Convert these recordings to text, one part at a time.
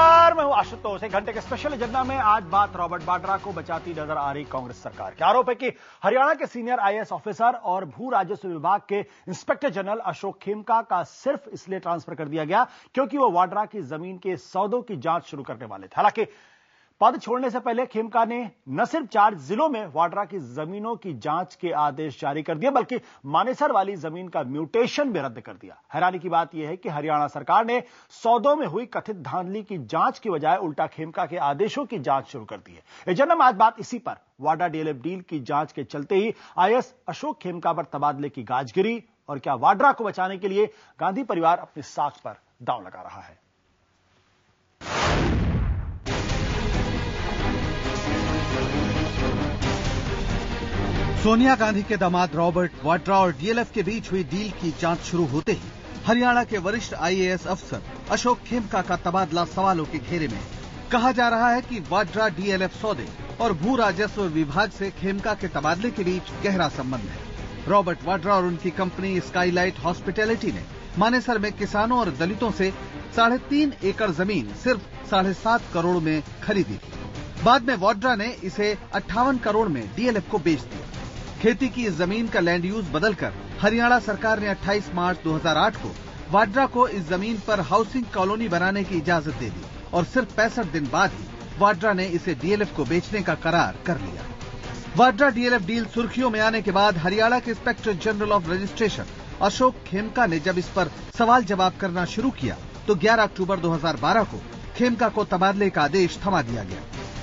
नमस्कार, मैं हूं आशुतोष। एक घंटे के स्पेशल एजेंडा में आज बात रॉबर्ट वाड्रा को बचाती नजर आ रही कांग्रेस सरकार के आरोप है कि हरियाणा के सीनियर आईएएस ऑफिसर और भू राजस्व विभाग के इंस्पेक्टर जनरल अशोक खेमका का सिर्फ इसलिए ट्रांसफर कर दिया गया क्योंकि वो वाड्रा की जमीन के सौदों की जांच शुरू करने वाले थे। हालांकि पद छोड़ने से पहले खेमका ने न सिर्फ 4 जिलों में वाड्रा की जमीनों की जांच के आदेश जारी कर दिए बल्कि मानेसर वाली जमीन का म्यूटेशन भी रद्द कर दिया। हैरानी की बात यह है कि हरियाणा सरकार ने सौदों में हुई कथित धांधली की जांच की बजाय उल्टा खेमका के आदेशों की जांच शुरू कर दी है। एजेंडा में आज बात इसी पर। वाड्रा डीएलएफ डील की जांच के चलते ही आईएएस अशोक खेमका पर तबादले की गाज गिरी और क्या वाड्रा को बचाने के लिए गांधी परिवार अपनी साख पर दांव लगा रहा है। सोनिया गांधी के दामाद रॉबर्ट वाड्रा और डीएलएफ के बीच हुई डील की जांच शुरू होते ही हरियाणा के वरिष्ठ आईएएस अफसर अशोक खेमका का तबादला सवालों के घेरे में। कहा जा रहा है कि वाड्रा डीएलएफ सौदे और भू राजस्व विभाग से खेमका के तबादले के बीच गहरा संबंध है। रॉबर्ट वाड्रा और उनकी कंपनी स्काईलाइट हॉस्पिटैलिटी ने मानेसर में किसानों और दलितों से 3.5 एकड़ जमीन सिर्फ 7.5 करोड़ में खरीदी थी। बाद में वाड्रा ने इसे 58 करोड़ में डीएलएफ को बेच दिया। खेती की इस जमीन का लैंड यूज बदलकर हरियाणा सरकार ने 28 मार्च 2008 को वाड्रा को इस जमीन पर हाउसिंग कॉलोनी बनाने की इजाजत दे दी और सिर्फ 65 दिन बाद ही वाड्रा ने इसे डीएलएफ को बेचने का करार कर लिया। वाड्रा डीएलएफ डील सुर्खियों में आने के बाद हरियाणा के inspector general of registration Ashok Khemka ने जब इस पर सवाल जवाब करना शुरू किया तो 11 अक्टूबर 2012 को खेमका को तबादले का आदेश थमा दिया गया।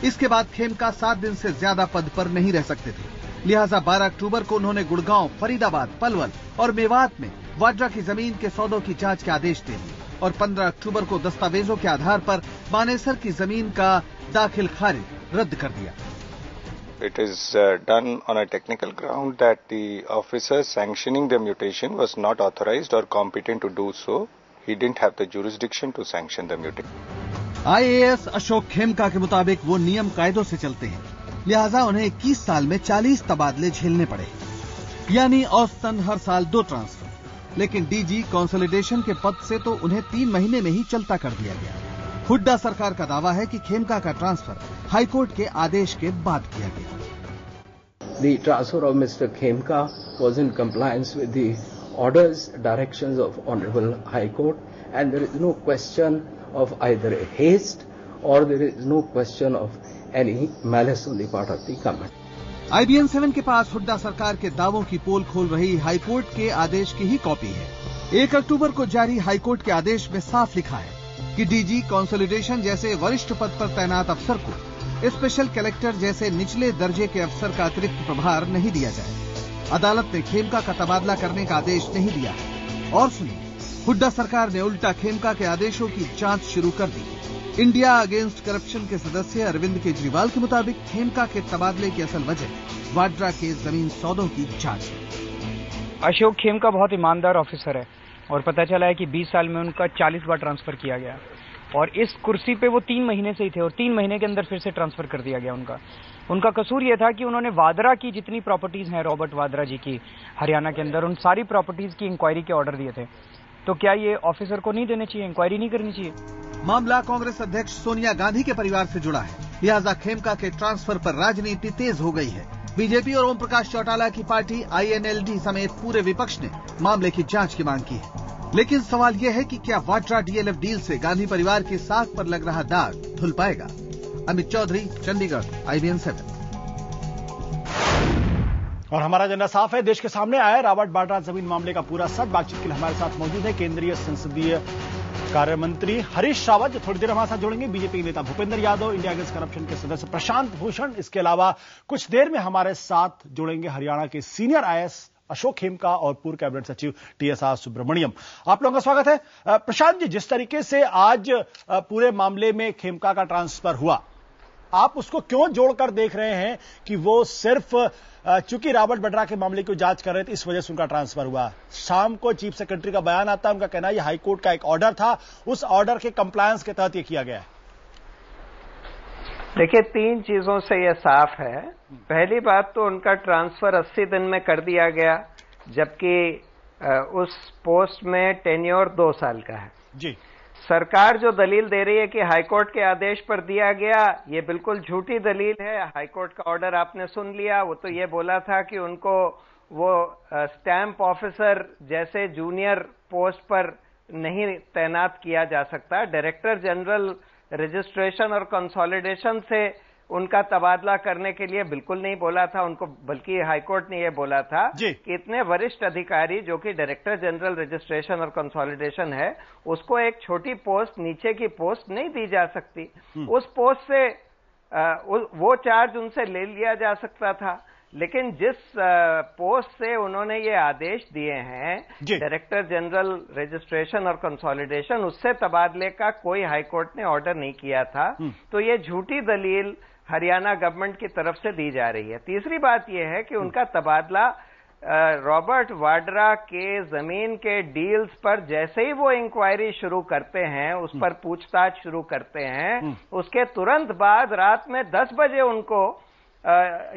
इसके बाद खेमका 7 दिन से ज्यादा पद पर नहीं रह सकते थे, लिहाजा 12 अक्टूबर को उन्होंने गुड़गांव, फरीदाबाद, पलवल और मेवात में वाड्रा की जमीन के सौदों की जांच के आदेश दे दिए और 15 अक्टूबर को दस्तावेजों के आधार पर मानेसर की जमीन का दाखिल खारिज रद्द कर दिया। It is done on a technical ground that the officer sanctioning the mutation was not authorized or competent to do so. He didn't have the jurisdiction to sanction the mutation. IAS Ashok Khemka के मुताबिक वो नियम कायदों से चलते हैं, लिहाजा उन्हें 21 साल में 40 तबादले झेलने पड़े, यानी औसतन हर साल 2 ट्रांसफर। लेकिन डीजी कंसोलिडेशन के पद से तो उन्हें 3 महीने में ही चलता कर दिया गया। हुड्डा सरकार का दावा है कि खेमका का ट्रांसफर हाईकोर्ट के आदेश के बाद किया गया। The transfer of Mr. Khemka was in compliance with the orders, directions of Honorable High Court, and there is no question of either haste or there is no question of any malice on the part of the government. IBN 7 के पास हुड्डा सरकार के दावों की पोल खोल रही high court के आदेश की ही copy है। 1 अक्टूबर को जारी हाईकोर्ट के आदेश में साफ लिखा है कि डीजी कंसोलिडेशन जैसे वरिष्ठ पद पर तैनात अफसर को स्पेशल कलेक्टर जैसे निचले दर्जे के अफसर का अतिरिक्त प्रभार नहीं दिया जाए। अदालत ने खेमका का तबादला करने का आदेश नहीं दिया है। और सुनिए, हुड्डा सरकार ने उल्टा खेमका के आदेशों की जांच शुरू कर दी। इंडिया अगेंस्ट करप्शन के सदस्य अरविंद केजरीवाल के मुताबिक खेमका के तबादले की असल वजह वाड्रा के जमीन सौदों की जांच है। अशोक खेमका बहुत ईमानदार ऑफिसर है और पता चला है कि 20 साल में उनका 40 बार ट्रांसफर किया गया और इस कुर्सी पे वो 3 महीने से ही थे और 3 महीने के अंदर फिर से ट्रांसफर कर दिया गया उनका कसूर ये था कि उन्होंने वाड्रा की जितनी प्रॉपर्टीज हैं रॉबर्ट वाड्रा जी की हरियाणा के अंदर, उन सारी प्रॉपर्टीज की इंक्वायरी के ऑर्डर दिए थे। तो क्या ये ऑफिसर को नहीं देने चाहिए, इंक्वायरी नहीं करनी चाहिए? मामला कांग्रेस अध्यक्ष सोनिया गांधी के परिवार से जुड़ा है, लिहाजा खेमका के ट्रांसफर पर राजनीति तेज हो गई है। बीजेपी और ओम प्रकाश चौटाला की पार्टी INLD समेत पूरे विपक्ष ने मामले की जांच की मांग की है। लेकिन सवाल यह है कि क्या वाड्रा डीएलएफ डील से गांधी परिवार की साख पर लग रहा दाग धुल पाएगा? अमित चौधरी, चंडीगढ़, IBN 7। और हमारा एजेंडा साफ है, देश के सामने आया रॉबर्ट वाड्रा जमीन मामले का पूरा सच। बातचीत के लिए हमारे साथ मौजूद है केंद्रीय संसदीय कार्य मंत्री हरीश रावत, जो थोड़ी देर हमारे साथ जुड़ेंगे, बीजेपी नेता Bhupendra Yadav, India against corruption के सदस्य प्रशांत भूषण। इसके अलावा कुछ देर में हमारे साथ जुड़ेंगे हरियाणा के सीनियर आईएएस अशोक खेमका और पूर्व कैबिनेट सचिव TSR सुब्रमण्यम। आप लोगों का स्वागत है। प्रशांत जी, जिस तरीके से आज पूरे मामले में खेमका का ट्रांसफर हुआ, आप उसको क्यों जोड़कर देख रहे हैं कि वो सिर्फ चूंकि रॉबर्ट वाड्रा के मामले की जांच कर रहे थे इस वजह से उनका ट्रांसफर हुआ? शाम को चीफ सेक्रेटरी का बयान आता है, उनका कहना है ये हाईकोर्ट का एक ऑर्डर था, उस ऑर्डर के कंप्लायंस के तहत ये किया गया है। देखिए, 3 चीजों से यह साफ है। पहली बात तो उनका ट्रांसफर 80 दिन में कर दिया गया, जबकि उस पोस्ट में टेन्योर 2 साल का है। जी। सरकार जो दलील दे रही है कि हाईकोर्ट के आदेश पर दिया गया, ये बिल्कुल झूठी दलील है। हाईकोर्ट का ऑर्डर आपने सुन लिया, वो तो ये बोला था कि उनको वो स्टैंप ऑफिसर जैसे जूनियर पोस्ट पर नहीं तैनात किया जा सकता। डायरेक्टर जनरल रजिस्ट्रेशन और कंसोलिडेशन से उनका तबादला करने के लिए बिल्कुल नहीं बोला था उनको, बल्कि हाईकोर्ट ने यह बोला था कि इतने वरिष्ठ अधिकारी जो कि डायरेक्टर जनरल रजिस्ट्रेशन और कंसोलिडेशन है, उसको एक छोटी पोस्ट, नीचे की पोस्ट नहीं दी जा सकती। उस पोस्ट से वो चार्ज उनसे ले लिया जा सकता था, लेकिन जिस पोस्ट से उन्होंने ये आदेश दिए हैं डायरेक्टर जनरल रजिस्ट्रेशन और कंसोलिडेशन, उससे तबादले का कोई हाईकोर्ट ने ऑर्डर नहीं किया था। तो ये झूठी दलील हरियाणा गवर्नमेंट की तरफ से दी जा रही है। तीसरी बात यह है कि उनका तबादला रॉबर्ट वाड्रा के जमीन के डील्स पर जैसे ही वो इंक्वायरी शुरू करते हैं, उस पर पूछताछ शुरू करते हैं, उसके तुरंत बाद रात में 10 बजे उनको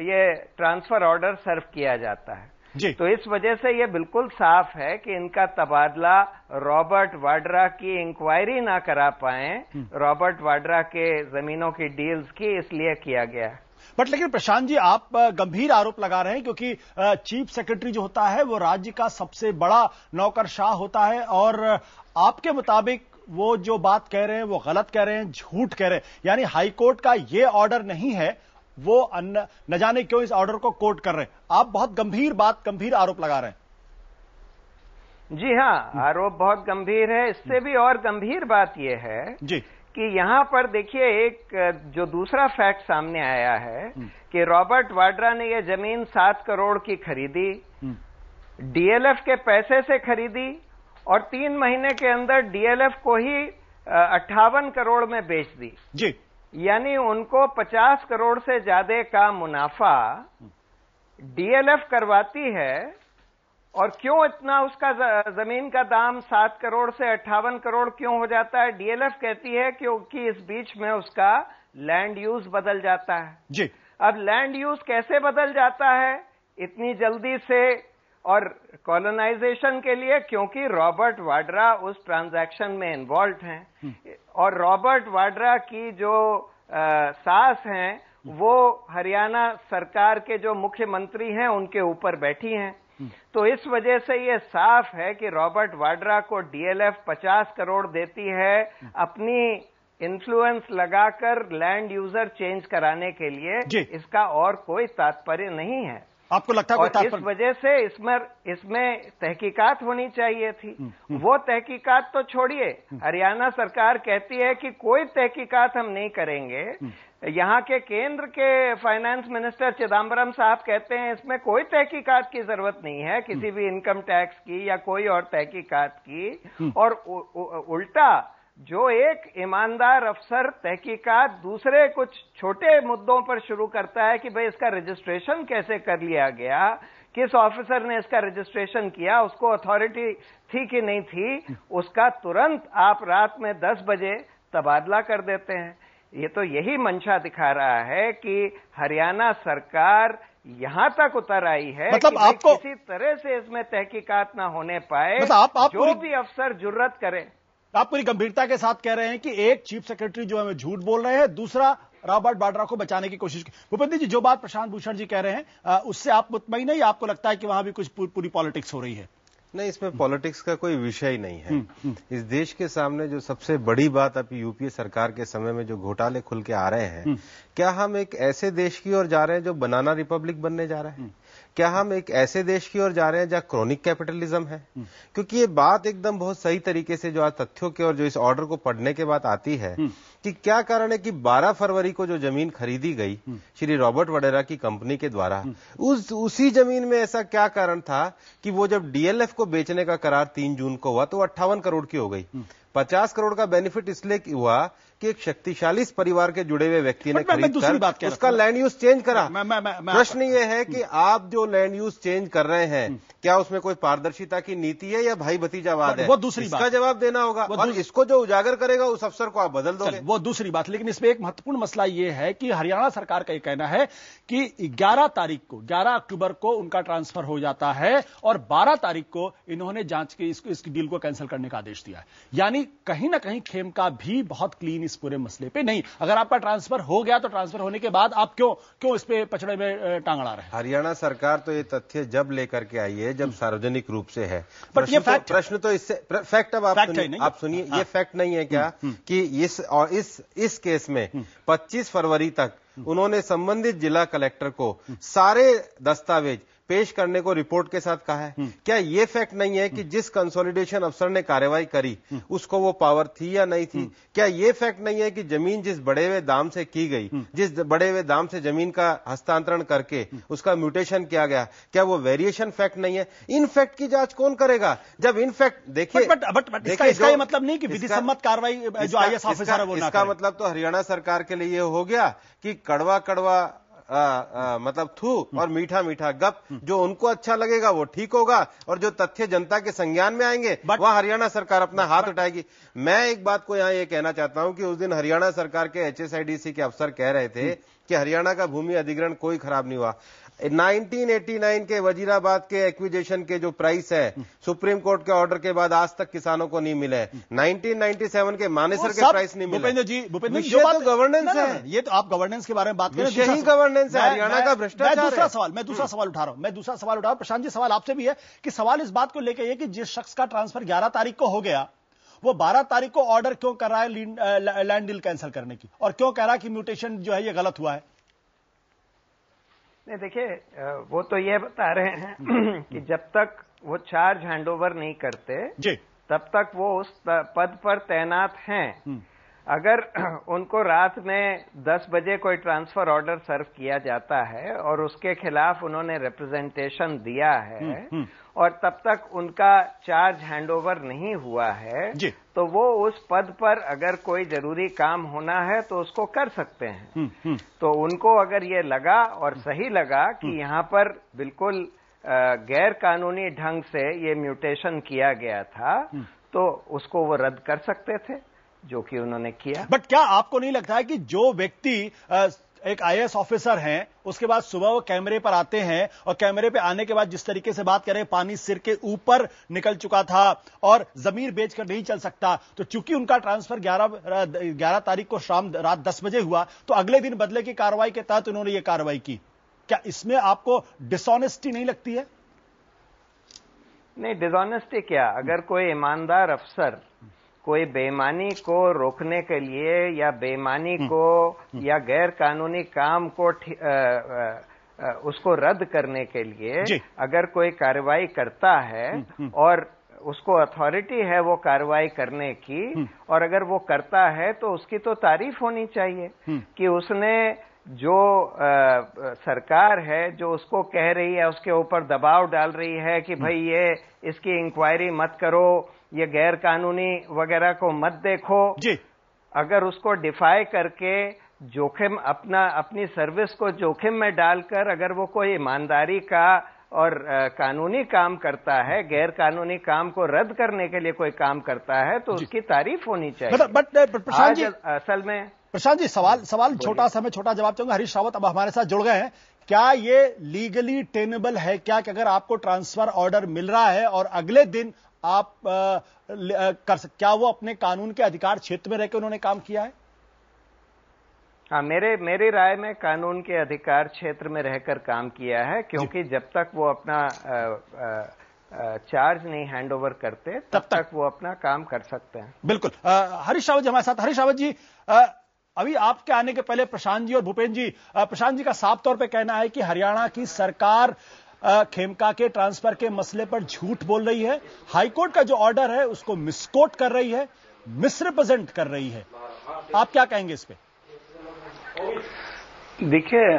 ये ट्रांसफर ऑर्डर सर्व किया जाता है। तो इस वजह से ये बिल्कुल साफ है कि इनका तबादला रॉबर्ट वाड्रा की इंक्वायरी ना करा पाए, रॉबर्ट वाड्रा के जमीनों की डील्स की, इसलिए किया गया है। बट लेकिन प्रशांत जी, आप गंभीर आरोप लगा रहे हैं, क्योंकि चीफ सेक्रेटरी जो होता है वो राज्य का सबसे बड़ा नौकरशाह होता है, और आपके मुताबिक वो जो बात कह रहे हैं वो गलत कह रहे हैं, झूठ कह रहे हैं। यानी हाईकोर्ट का ये ऑर्डर नहीं है, वो न जाने क्यों इस ऑर्डर को कोर्ट कर रहे हैं। आप बहुत गंभीर आरोप लगा रहे हैं। जी हाँ, आरोप बहुत गंभीर है। इससे भी और गंभीर बात यह है कि यहां पर देखिए, एक जो दूसरा फैक्ट सामने आया है कि रॉबर्ट वाड्रा ने यह जमीन 7 करोड़ की खरीदी, डीएलएफ के पैसे से खरीदी, और 3 महीने के अंदर डीएलएफ को ही 58 करोड़ में बेच दी। यानी उनको 50 करोड़ से ज्यादा का मुनाफा डीएलएफ करवाती है। और क्यों इतना उसका जमीन का दाम 7 करोड़ से 58 करोड़ क्यों हो जाता है? डीएलएफ कहती है क्योंकि इस बीच में उसका लैंड यूज बदल जाता है। अब लैंड यूज कैसे बदल जाता है इतनी जल्दी से और कॉलोनाइजेशन के लिए? क्योंकि रॉबर्ट वाड्रा उस ट्रांजैक्शन में इन्वॉल्व हैं, और रॉबर्ट वाड्रा की जो सास हैं वो हरियाणा सरकार के जो मुख्यमंत्री हैं उनके ऊपर बैठी हैं। तो इस वजह से ये साफ है कि रॉबर्ट वाड्रा को डीएलएफ 50 करोड़ देती है अपनी इन्फ्लुएंस लगाकर लैंड यूजर चेंज कराने के लिए। इसका और कोई तात्पर्य नहीं है। आपको लगता है? और इस वजह से इसमें तहकीकात होनी चाहिए थी। वो तहकीकात तो छोड़िए, हरियाणा सरकार कहती है कि कोई तहकीकात हम नहीं करेंगे। यहाँ के केंद्र के फाइनेंस मिनिस्टर चिदम्बरम साहब कहते हैं इसमें कोई तहकीकात की जरूरत नहीं है, किसी भी इनकम टैक्स की या कोई और तहकीकात की। और उल्टा जो एक ईमानदार अफसर तहकीकात दूसरे कुछ छोटे मुद्दों पर शुरू करता है कि भाई इसका रजिस्ट्रेशन कैसे कर लिया गया, किस ऑफिसर ने इसका रजिस्ट्रेशन किया, उसको अथॉरिटी थी कि नहीं थी, उसका तुरंत आप रात में 10 बजे तबादला कर देते हैं। ये तो यही मंशा दिखा रहा है कि हरियाणा सरकार यहां तक उतर आई है मतलब कि आपको किसी तरह से इसमें तहकीकात ना होने पाए। मतलब जो भी अफसर जुर्रत करे। आप पूरी गंभीरता के साथ कह रहे हैं कि एक चीफ सेक्रेटरी जो है झूठ बोल रहे हैं, दूसरा रॉबर्ट वाड्रा को बचाने की कोशिश। भूपेंद्र जी, जो बात प्रशांत भूषण जी कह रहे हैं उससे आप मुतमईन है या आपको लगता है कि वहां भी कुछ पूरी पॉलिटिक्स हो रही है? नहीं, इसमें पॉलिटिक्स का कोई विषय ही नहीं है। इस देश के सामने जो सबसे बड़ी बात अभी यूपीए सरकार के समय में जो घोटाले खुल के आ रहे हैं, क्या हम एक ऐसे देश की ओर जा रहे हैं जो बनाना रिपब्लिक बनने जा रहे हैं? क्या हम एक ऐसे देश की ओर जा रहे हैं जहां क्रॉनिक कैपिटलिज्म है? क्योंकि ये बात एकदम बहुत सही तरीके से जो आज तथ्यों के और जो इस ऑर्डर को पढ़ने के बाद आती है कि क्या कारण है कि 12 फरवरी को जो जमीन खरीदी गई श्री रॉबर्ट वाड्रा की कंपनी के द्वारा, उसी जमीन में ऐसा क्या कारण था कि वो जब डीएलएफ को बेचने का करार 3 जून को हुआ तो 58 करोड़ की हो गई। 50 करोड़ का बेनिफिट इसलिए हुआ की एक शक्तिशाली परिवार के जुड़े हुए व्यक्ति ने खरीद कर उसका लैंड यूज चेंज करा। मैं प्रश्न ये है कि आप जो लैंड यूज चेंज कर रहे हैं, क्या उसमें कोई पारदर्शिता की नीति है या भाई भतीजावाद है? वो दूसरी बात, इसका जवाब देना होगा, और इसको जो उजागर करेगा उस अफसर को आप बदल दोगे, वो दूसरी बात। लेकिन इसमें एक महत्वपूर्ण मसला ये है कि हरियाणा सरकार का ये कहना है कि 11 अक्टूबर को उनका ट्रांसफर हो जाता है और 12 तारीख को इन्होंने जांच के इस डील को कैंसिल करने का आदेश दिया है। यानी कहीं ना कहीं खेमका भी बहुत क्लीन इस पूरे मसले पे नहीं। अगर आपका ट्रांसफर हो गया तो ट्रांसफर होने के बाद आप क्यों इस पे पचड़े में टांग अड़ा रहे हैं? हरियाणा सरकार तो ये तथ्य जब लेकर के आई है जब सार्वजनिक रूप से है। बट ये फैक्ट, प्रश्न तो इससे फैक्ट, अब आप सुनिए, ये फैक्ट नहीं है क्या कि इस केस में 25 फरवरी तक उन्होंने संबंधित जिला कलेक्टर को सारे दस्तावेज पेश करने को रिपोर्ट के साथ कहा है? क्या ये फैक्ट नहीं है कि जिस कंसोलिडेशन अफसर ने कार्रवाई करी उसको वो पावर थी या नहीं थी? क्या ये फैक्ट नहीं है कि जमीन जिस बढ़े हुए दाम से की गई, जिस बढ़े हुए दाम से जमीन का हस्तांतरण करके उसका म्यूटेशन किया गया, क्या वो वेरिएशन फैक्ट नहीं है? इन फैक्ट की जांच कौन करेगा? जब इन फैक्ट देखिए, इसका ये मतलब नहीं कि विधि सम्मत कार्रवाई जो आईएएस ऑफिसर है वो ना करे। इसका मतलब तो हरियाणा सरकार के लिए ये हो गया कि कड़वा कड़वा मतलब थू और मीठा मीठा गप, जो उनको अच्छा लगेगा वो ठीक होगा और जो तथ्य जनता के संज्ञान में आएंगे वह हरियाणा सरकार अपना हाथ उठाएगी। मैं एक बात को यहां ये कहना चाहता हूं कि उस दिन हरियाणा सरकार के HSIDC के अफसर कह रहे थे कि हरियाणा का भूमि अधिग्रहण कोई खराब नहीं हुआ। 1989 के वजीराबाद के एक्विजिशन के जो प्राइस है सुप्रीम कोर्ट के ऑर्डर के बाद आज तक किसानों को नहीं मिले। 1997 के मानेसर के प्राइस नहीं मिले। भूपेंद्र जी जो बात गवर्नेंस है, ये तो आप गवर्नेंस के बारे में बात करें, यही गवर्नेंस है, हरियाणा का भ्रष्टाचार। मैं दूसरा सवाल उठा रहा हूं प्रशांत जी, सवाल आपसे भी है कि सवाल इस बात को लेकर है कि जिस शख्स का ट्रांसफर 11 तारीख को हो गया वो 12 तारीख को ऑर्डर क्यों कर रहा है लैंड डील कैंसिल करने की, और क्यों कह रहा है कि म्यूटेशन जो है ये गलत हुआ है? नहीं, देखिए, वो तो ये बता रहे हैं कि जब तक वो चार्ज हैंडओवर नहीं करते जी तब तक वो उस पद पर तैनात हैं। अगर उनको रात में 10 बजे कोई ट्रांसफर ऑर्डर सर्व किया जाता है और उसके खिलाफ उन्होंने रिप्रेजेंटेशन दिया है और तब तक उनका चार्ज हैंडओवर नहीं हुआ है तो वो उस पद पर अगर कोई जरूरी काम होना है तो उसको कर सकते हैं। तो उनको अगर ये लगा और सही लगा कि यहाँ पर बिल्कुल गैर कानूनी ढंग से ये म्यूटेशन किया गया था तो उसको वो रद्द कर सकते थे, जो कि उन्होंने किया। बट क्या आपको नहीं लगता है कि जो व्यक्ति एक आईएएस ऑफिसर हैं उसके बाद सुबह वो कैमरे पर आते हैं और कैमरे पे आने के बाद जिस तरीके से बात करें, पानी सिर के ऊपर निकल चुका था और जमीन बेचकर नहीं चल सकता, तो चूंकि उनका ट्रांसफर 11 तारीख को शाम रात 10 बजे हुआ तो अगले दिन बदले की कार्रवाई के तहत उन्होंने ये कार्रवाई की। क्या इसमें आपको डिसऑनेस्टी नहीं लगती है? नहीं, डिसऑनेस्टी क्या, अगर कोई ईमानदार अफसर कोई बेईमानी को रोकने के लिए या बेईमानी को या गैर कानूनी काम को उसको रद्द करने के लिए अगर कोई कार्रवाई करता है और उसको अथॉरिटी है वो कार्रवाई करने की और अगर वो करता है तो उसकी तो तारीफ होनी चाहिए कि उसने जो सरकार है जो उसको कह रही है उसके ऊपर दबाव डाल रही है कि भाई ये इसकी इंक्वायरी मत करो, ये गैर कानूनी वगैरह को मत देखो जी, अगर उसको डिफाई करके जोखिम अपनी सर्विस को जोखिम में डालकर अगर वो कोई ईमानदारी का और कानूनी काम करता है, गैर कानूनी काम को रद्द करने के लिए कोई काम करता है तो उसकी तारीफ होनी चाहिए। बट प्रशांत जी, असल में प्रशांत जी सवाल छोटा सा, मैं छोटा जवाब चाहूंगा। हरीश रावत अब हमारे साथ जुड़ गए हैं। क्या ये लीगली टेनेबल है क्या कि अगर आपको ट्रांसफर ऑर्डर मिल रहा है और अगले दिन आप कर सकते, क्या वो अपने कानून के अधिकार क्षेत्र में रहकर उन्होंने काम किया है? हाँ, मेरी राय में कानून के अधिकार क्षेत्र में रहकर काम किया है, क्योंकि जब तक वो अपना चार्ज नहीं हैंड ओवर करते तब तक वो अपना काम कर सकते हैं। बिल्कुल। हरीश रावत जी हमारे साथ। हरीश रावत जी, अभी आपके आने के पहले प्रशांत जी और भूपेंद्र जी, प्रशांत जी का साफ तौर पे कहना है कि हरियाणा की सरकार खेमका के ट्रांसफर के मसले पर झूठ बोल रही है, हाईकोर्ट का जो ऑर्डर है उसको मिसकोट कर रही है, मिसरिप्रेजेंट कर रही है। आप क्या कहेंगे इस पे? देखिए,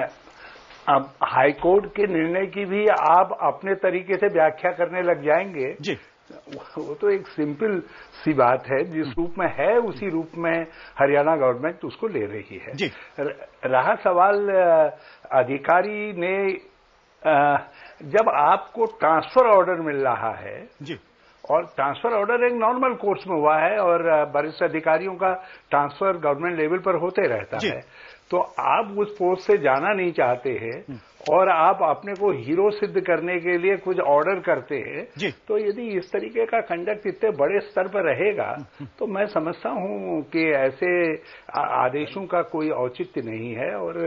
अब हाईकोर्ट के निर्णय की भी आप अपने तरीके से व्याख्या करने लग जाएंगे जी, वो तो एक सिंपल सी बात है, जिस रूप में है उसी रूप में हरियाणा गवर्नमेंट उसको ले रही है जी। रहा सवाल अधिकारी ने जब आपको ट्रांसफर ऑर्डर मिल रहा है जी, और ट्रांसफर ऑर्डर एक नॉर्मल कोर्स में हुआ है और वरिष्ठ अधिकारियों का ट्रांसफर गवर्नमेंट लेवल पर होते रहता है, तो आप उस पोस्ट से जाना नहीं चाहते हैं और आप अपने को हीरो सिद्ध करने के लिए कुछ ऑर्डर करते हैं, तो यदि इस तरीके का कंडक्ट इतने बड़े स्तर पर रहेगा तो मैं समझता हूं कि ऐसे आदेशों का कोई औचित्य नहीं है और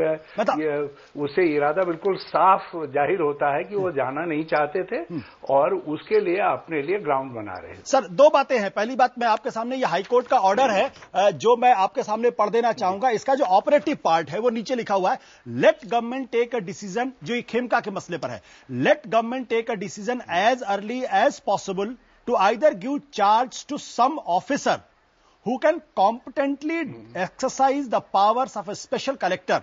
उससे इरादा बिल्कुल साफ जाहिर होता है कि वो जाना नहीं चाहते थे और उसके लिए अपने लिए ग्राउंड बना रहे हैं। सर, दो बातें हैं। पहली बात, मैं आपके सामने ये हाईकोर्ट का ऑर्डर है जो मैं आपके सामने पढ़ देना चाहूंगा। इसका जो ऑपरेटिव पार्ट है वो नीचे लिखा हुआ है, let government take a decision, जो ये खेमका के मसले पर है, let government take a decision as early as possible to either give charge to some officer who can competently exercise the powers of a special collector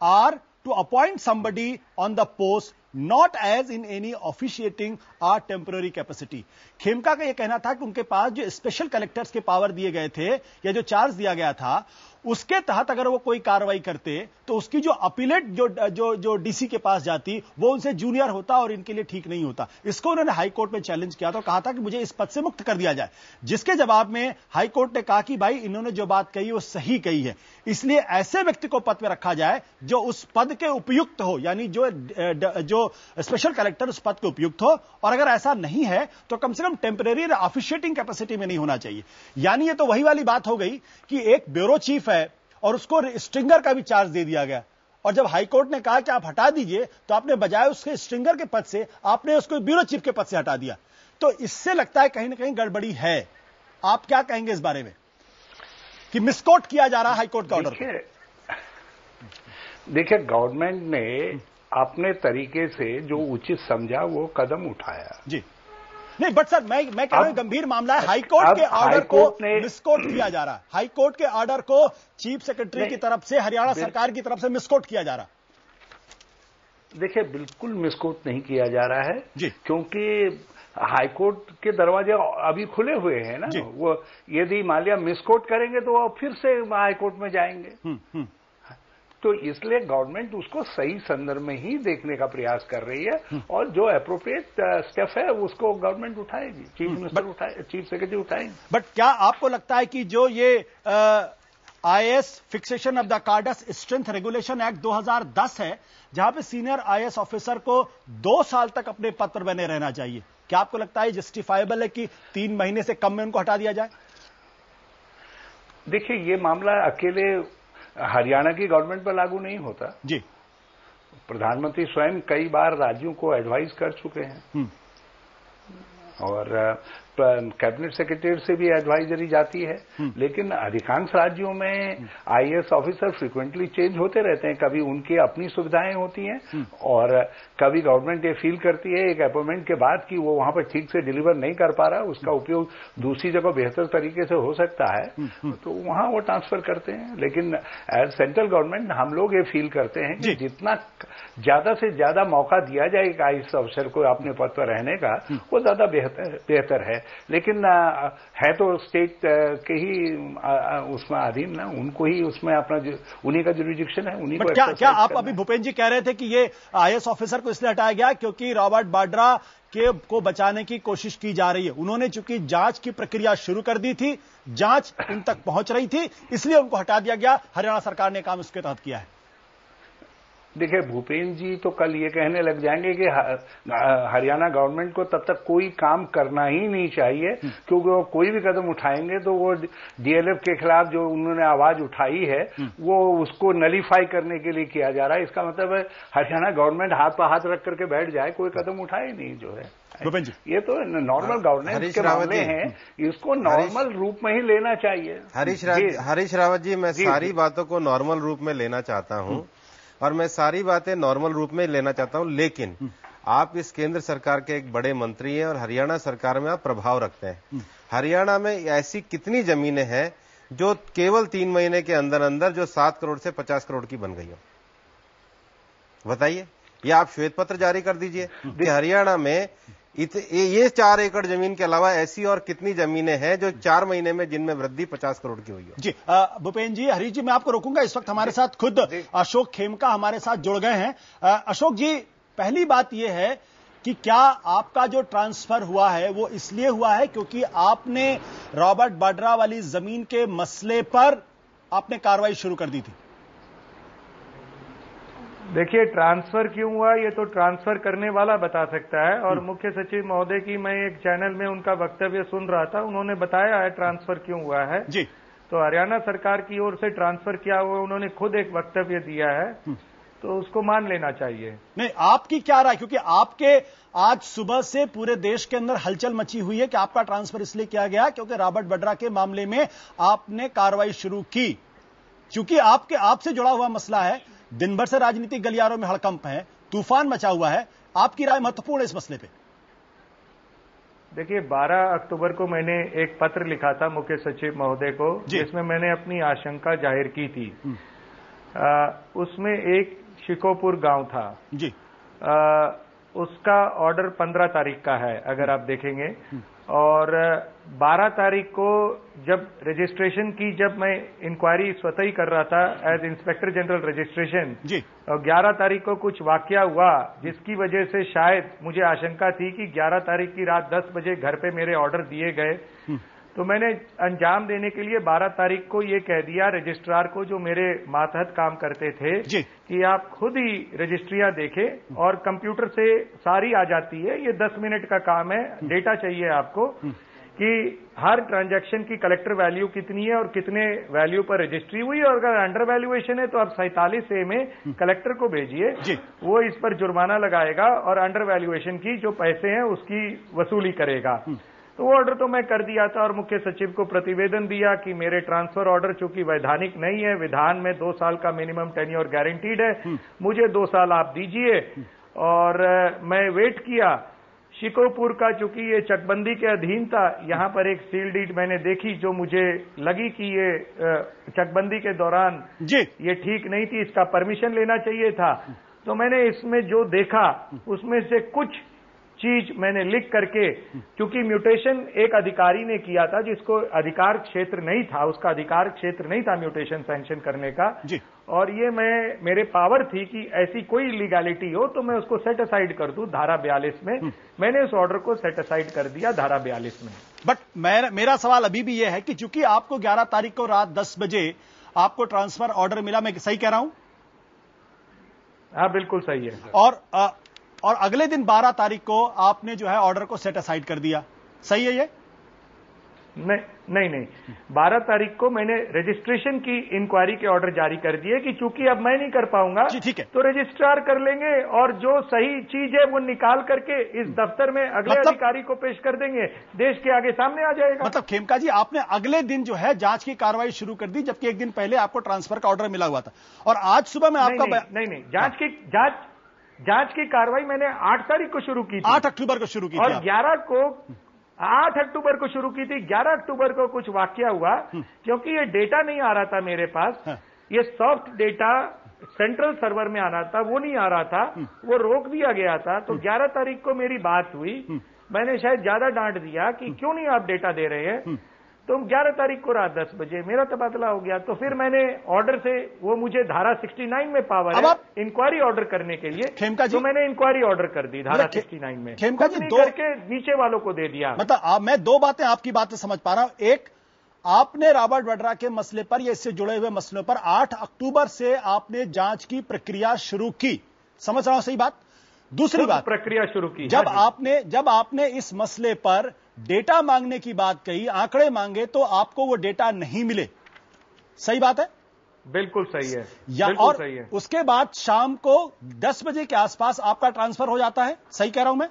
or to appoint somebody on the post not as in any officiating or temporary capacity। Khemka का यह कहना था कि उनके पास जो special collectors के power दिए गए थे या जो चार्ज दिया गया था उसके तहत अगर वो कोई कार्रवाई करते तो उसकी जो अपीलेट जो डीसी के पास जाती वो उनसे जूनियर होता और इनके लिए ठीक नहीं होता। इसको उन्होंने हाईकोर्ट में चैलेंज किया तो कहा था कि मुझे इस पद से मुक्त कर दिया जाए, जिसके जवाब में हाईकोर्ट ने कहा कि भाई इन्होंने जो बात कही वो सही कही है, इसलिए ऐसे व्यक्ति को पद पर रखा जाए जो उस पद के उपयुक्त हो, यानी जो स्पेशल कलेक्टर उस पद के उपयुक्त हो, और अगर ऐसा नहीं है तो कम से कम टेम्परेरी ऑफिशिएटिंग कैपेसिटी में नहीं होना चाहिए। यानी ये तो वही वाली बात हो गई कि एक ब्यूरो चीफ है और उसको स्ट्रिंगर का भी चार्ज दे दिया गया, और जब हाईकोर्ट ने कहा कि आप हटा दीजिए तो आपने बजाय उसके स्ट्रिंगर के पद से आपने उसको ब्यूरो चीफ के पद से हटा दिया। तो इससे लगता है कहीं ना कहीं गड़बड़ी है। आप क्या कहेंगे इस बारे में कि मिसकोट किया जा रहा है हाईकोर्ट का ऑर्डर? देखिए, गवर्नमेंट ने अपने तरीके से जो उचित समझा वो कदम उठाया जी। नहीं, बट सर मैं कह रहा हूं गंभीर मामला है, हाईकोर्ट के ऑर्डर को मिसकोट किया जा रहा है। हाईकोर्ट के ऑर्डर को चीफ सेक्रेटरी की तरफ से, हरियाणा सरकार की तरफ से मिसकोट किया जा रहा है। देखिए, बिल्कुल मिसकोट नहीं किया जा रहा है जी, क्योंकि हाईकोर्ट के दरवाजे अभी खुले हुए हैं ना। वो यदि मान लिया मिसकोट करेंगे तो वो फिर से हाईकोर्ट में जाएंगे। तो इसलिए गवर्नमेंट उसको सही संदर्भ में ही देखने का प्रयास कर रही है और जो एप्रोप्रिएट स्टेप है उसको गवर्नमेंट उठाएगी, चीफ मिनिस्टर चीफ सेक्रेटरी उठाएंगे। बट क्या आपको लगता है कि जो ये IAS fixation of the cards strength regulation act 2010 है, जहां पे सीनियर आईएएस ऑफिसर को 2 साल तक अपने पद पर बने रहना चाहिए, क्या आपको लगता है जस्टिफाइबल है कि 3 महीने से कम में उनको हटा दिया जाए? देखिए, ये मामला अकेले हरियाणा की गवर्नमेंट पर लागू नहीं होता जी। प्रधानमंत्री स्वयं कई बार राज्यों को एडवाइस कर चुके हैं और कैबिनेट सेक्रेटरी से भी एडवाइजरी जाती है, लेकिन अधिकांश राज्यों में आईएएस ऑफिसर फ्रीक्वेंटली चेंज होते रहते हैं। कभी उनकी अपनी सुविधाएं होती हैं और कभी गवर्नमेंट ये फील करती है एक अपॉइंटमेंट के बाद कि वो वहां पर ठीक से डिलीवर नहीं कर पा रहा, उसका उपयोग दूसरी जगह बेहतर तरीके से हो सकता है, तो वहां वो ट्रांसफर करते हैं। लेकिन एज सेंट्रल गवर्नमेंट हम लोग ये फील करते हैं कि जितना ज्यादा से ज्यादा मौका दिया जाए एक आईएएस ऑफिसर को अपने पद पर रहने का, वो ज्यादा बेहतर है। लेकिन है तो स्टेट के ही उसमें अधीन ना, उनको ही उसमें अपना उन्हीं का जुरिडिक्शन है, उन्हीं को। क्या आप अभी भूपेंद्र जी कह रहे थे कि ये आईएएस ऑफिसर को इसलिए हटाया गया क्योंकि रॉबर्ट वाड्रा को बचाने की कोशिश की जा रही है? उन्होंने चूंकि जांच की प्रक्रिया शुरू कर दी थी, जांच उन तक पहुंच रही थी, इसलिए उनको हटा दिया गया। हरियाणा सरकार ने काम इसके तहत किया है। देखिए, भूपेंद्र जी तो कल ये कहने लग जाएंगे कि हरियाणा गवर्नमेंट को तब तक कोई काम करना ही नहीं चाहिए, क्योंकि वो कोई भी कदम उठाएंगे तो वो डीएलएफ के खिलाफ जो उन्होंने आवाज उठाई है वो उसको नलीफाई करने के लिए किया जा रहा है। इसका मतलब है हरियाणा गवर्नमेंट हाथ पर हाथ रख करके बैठ जाए, कोई कदम उठाए नहीं जो है। ये तो नॉर्मल गवर्नेंस के मामले हैं, इसको नॉर्मल रूप में ही लेना चाहिए। हरीश रावत जी, मैं सारी बातों को नॉर्मल रूप में लेना चाहता हूं और मैं सारी बातें नॉर्मल रूप में लेना चाहता हूं, लेकिन आप इस केंद्र सरकार के एक बड़े मंत्री हैं और हरियाणा सरकार में आप प्रभाव रखते हैं। हरियाणा में ऐसी कितनी जमीनें हैं जो केवल 3 महीने के अंदर अंदर जो 7 करोड़ से 50 करोड़ की बन गई हो? बताइए, या आप श्वेत पत्र जारी कर दीजिए कि हरियाणा में ये 4 एकड़ जमीन के अलावा ऐसी और कितनी जमीनें हैं जो 4 महीने में जिनमें वृद्धि 50 करोड़ की हुई है? जी भूपेन जी, हरीश जी, मैं आपको रोकूंगा। इस वक्त हमारे साथ खुद अशोक खेमका हमारे साथ जुड़ गए हैं। अशोक जी, पहली बात यह है कि क्या आपका जो ट्रांसफर हुआ है वो इसलिए हुआ है क्योंकि आपने रॉबर्ट वाड्रा वाली जमीन के मसले पर आपने कार्रवाई शुरू कर दी थी? देखिए, ट्रांसफर क्यों हुआ ये तो ट्रांसफर करने वाला बता सकता है। और मुख्य सचिव महोदय की मैं एक चैनल में उनका वक्तव्य सुन रहा था, उन्होंने बताया है ट्रांसफर क्यों हुआ है जी। तो हरियाणा सरकार की ओर से ट्रांसफर किया हुआ, उन्होंने खुद एक वक्तव्य दिया है, तो उसको मान लेना चाहिए। नहीं, आपकी क्या राय, क्योंकि आपके आज सुबह से पूरे देश के अंदर हलचल मची हुई है कि आपका ट्रांसफर इसलिए किया गया क्योंकि रॉबर्ट वाड्रा के मामले में आपने कार्रवाई शुरू की, क्योंकि आपसे जुड़ा हुआ मसला है। दिन भर से राजनीतिक गलियारों में हड़कंप है, तूफान मचा हुआ है। आपकी राय महत्वपूर्ण है इस मसले पे। देखिए, 12 अक्टूबर को मैंने एक पत्र लिखा था मुख्य सचिव महोदय को, जिसमें मैंने अपनी आशंका जाहिर की थी। उसमें एक शिकोपुर गांव था जी। उसका ऑर्डर 15 तारीख का है, अगर आप देखेंगे। और 12 तारीख को जब रजिस्ट्रेशन की, जब मैं इंक्वायरी स्वतः ही कर रहा था एज इंस्पेक्टर जनरल रजिस्ट्रेशन जी, और 11 तारीख को कुछ वाकया हुआ जिसकी वजह से शायद मुझे आशंका थी कि 11 तारीख की रात 10 बजे घर पे मेरे ऑर्डर दिए गए। तो मैंने अंजाम देने के लिए 12 तारीख को ये कह दिया रजिस्ट्रार को, जो मेरे मातहत काम करते थे, कि आप खुद ही रजिस्ट्रियां देखें और कंप्यूटर से सारी आ जाती है, ये 10 मिनट का काम है। डेटा चाहिए आपको कि हर ट्रांजैक्शन की कलेक्टर वैल्यू कितनी है और कितने वैल्यू पर रजिस्ट्री हुई, और अगर अंडर वैल्यूएशन है तो आप 47A में कलेक्टर को भेजिए, वो इस पर जुर्माना लगाएगा और अंडर वैल्यूएशन की जो पैसे हैं उसकी वसूली करेगा। तो वो ऑर्डर तो मैं कर दिया था और मुख्य सचिव को प्रतिवेदन दिया कि मेरे ट्रांसफर ऑर्डर चूंकि वैधानिक नहीं है, विधान में 2 साल का मिनिमम टेन्योर गारंटीड है, मुझे 2 साल आप दीजिए। और मैं वेट किया। शिकोपुर का चूंकि ये चकबंदी के अधीन था, यहाँ पर एक सील डीड मैंने देखी जो मुझे लगी कि ये चकबंदी के दौरान ये ठीक नहीं थी, इसका परमिशन लेना चाहिए था। तो मैंने इसमें जो देखा उसमें से कुछ चीज मैंने लिख करके, क्योंकि म्यूटेशन एक अधिकारी ने किया था जिसको अधिकार क्षेत्र नहीं था, उसका अधिकार क्षेत्र नहीं था म्यूटेशन सैंक्शन करने का, और ये मेरे पावर थी कि ऐसी कोई इलीगैलिटी हो तो मैं उसको सेट असाइड कर दूं धारा 42 में। मैंने उस ऑर्डर को सेट असाइड कर दिया धारा 42 में। बट मेरा सवाल अभी भी यह है कि चूंकि आपको 11 तारीख को रात 10 बजे आपको ट्रांसफर ऑर्डर मिला, मैं सही कह रहा हूं? हाँ, बिल्कुल सही है। और अगले दिन 12 तारीख को आपने जो है ऑर्डर को सेट असाइड कर दिया, सही है ये? नहीं, 12 तारीख को मैंने रजिस्ट्रेशन की इंक्वायरी के ऑर्डर जारी कर दिए कि चूंकि अब मैं नहीं कर पाऊंगा, ठीक है, तो रजिस्ट्रार कर लेंगे और जो सही चीज है वो निकाल करके इस दफ्तर में अगले अधिकारी को पेश कर देंगे, देश के आगे सामने आ जाएगा। मतलब खेमका जी, आपने अगले दिन जो है जांच की कार्रवाई शुरू कर दी, जबकि एक दिन पहले आपको ट्रांसफर का ऑर्डर मिला हुआ था। और आज सुबह में आपका नहीं, जांच की कार्रवाई मैंने 8 तारीख को शुरू की थी, 8 अक्टूबर को शुरू की थी, और 8 अक्टूबर को शुरू की थी। 11 अक्टूबर को कुछ वाकया हुआ, क्योंकि ये डेटा नहीं आ रहा था मेरे पास, ये सॉफ्ट डेटा सेंट्रल सर्वर में आना था, वो नहीं आ रहा था, वो रोक दिया गया था। तो 11 तारीख को मेरी बात हुई, मैंने शायद ज्यादा डांट दिया कि क्यों नहीं आप डेटा दे रहे हैं। तो 11 तारीख को रात 10 बजे मेरा तबादला हो गया। तो फिर मैंने ऑर्डर से, वो मुझे धारा 69 में पावर है इंक्वायरी ऑर्डर करने के लिए, तो मैंने इंक्वायरी ऑर्डर कर दी धारा 69 में, खेमका जी करके नीचे वालों को दे दिया। मतलब मैं 2 बातें आपकी बातें समझ पा रहा हूं। एक, आपने रॉबर्ट वाड्रा के मसले पर या इससे जुड़े हुए मसलों पर 8 अक्टूबर से आपने जांच की प्रक्रिया शुरू की, समझ रहा हूं, सही बात? दूसरी बात, प्रक्रिया शुरू की, जब आपने इस मसले पर डेटा मांगने की बात कही, आंकड़े मांगे, तो आपको वो डेटा नहीं मिले, सही बात है? बिल्कुल सही है, बिल्कुल सही है। उसके बाद शाम को 10 बजे के आसपास आपका ट्रांसफर हो जाता है, सही कह रहा हूं मैं?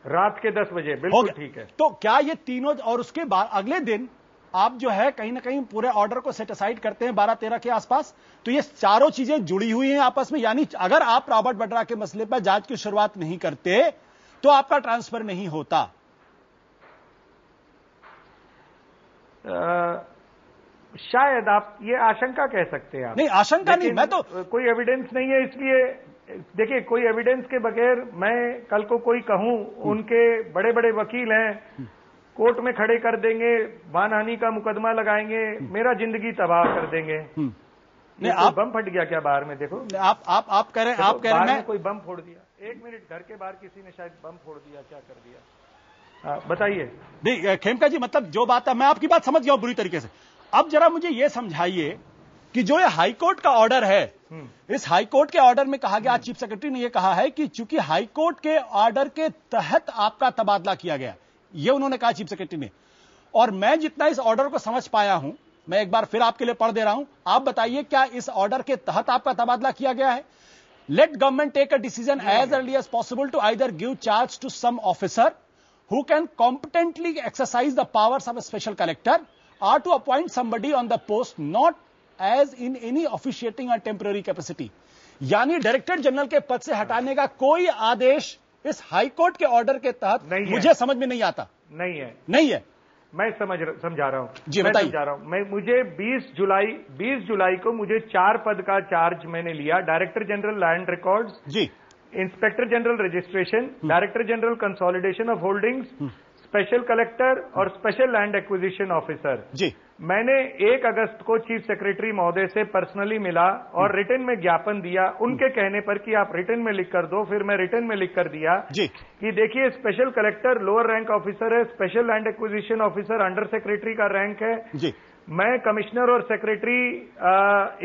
रात के 10 बजे, बिल्कुल ठीक है। तो क्या ये तीनों, और उसके बाद अगले दिन आप जो है कहीं ना कहीं पूरे ऑर्डर को सेट असाइड करते हैं 12-13 के आसपास, तो ये चारों चीजें जुड़ी हुई हैं आपस में। यानी अगर आप रॉबर्ट वाड्रा के मसले पर जांच की शुरुआत नहीं करते तो आपका ट्रांसफर नहीं होता। शायद आप ये आशंका कह सकते हैं आप। नहीं, आशंका नहीं, मैं तो कोई एविडेंस नहीं है, इसलिए देखिए, कोई एविडेंस के बगैर मैं कल को कोई कहूं, उनके बड़े बड़े वकील हैं, कोर्ट में खड़े कर देंगे, मानहानि का मुकदमा लगाएंगे, मेरा जिंदगी तबाह कर देंगे। नहीं, आप बम फट गया क्या बाहर में? देखो, आप कह रहे हैं मैं कोई बम फोड़ दिया। एक मिनट, घर के बाहर किसी ने शायद बम फोड़ दिया, क्या कर दिया? बताइए। नहीं खेमका जी, मतलब जो बात है, मैं आपकी बात समझ गया हूं बुरी तरीके से। अब जरा मुझे यह समझाइए कि जो ये हाईकोर्ट का ऑर्डर है, इस हाईकोर्ट के ऑर्डर में कहा गया, चीफ सेक्रेटरी ने यह कहा है कि चूंकि हाईकोर्ट के ऑर्डर के तहत आपका तबादला किया गया, ये उन्होंने कहा चीफ सेक्रेटरी ने। और मैं जितना इस ऑर्डर को समझ पाया हूं, मैं एक बार फिर आपके लिए पढ़ दे रहा हूं, आप बताइए क्या इस ऑर्डर के तहत आपका तबादला किया गया है? Let government take a decision as early as possible to either give charge to some officer who can competently exercise the powers of a special collector or to appoint somebody on the post not as in any officiating or temporary capacity। यानी director general के पद से हटाने का कोई आदेश इस high court के order के तहत मुझे समझ में नहीं आता। नहीं है, नहीं है। मैं समझा रहा हूं जी, बताइए। समझा रहा हूं। मुझे 20 जुलाई को मुझे 4 पद का चार्ज मैंने लिया। Director general land records ji, inspector general registration, director general consolidation of holdings, special collector और special land acquisition officer ji. मैंने 1 अगस्त को चीफ सेक्रेटरी महोदय से पर्सनली मिला और रिटन में ज्ञापन दिया, उनके कहने पर कि आप रिटन में लिख कर दो। फिर मैं रिटन में लिख कर दिया जी कि देखिए, special collector lower rank officer है, special land acquisition officer under secretary का रैंक है जी। मैं कमिश्नर और सेक्रेटरी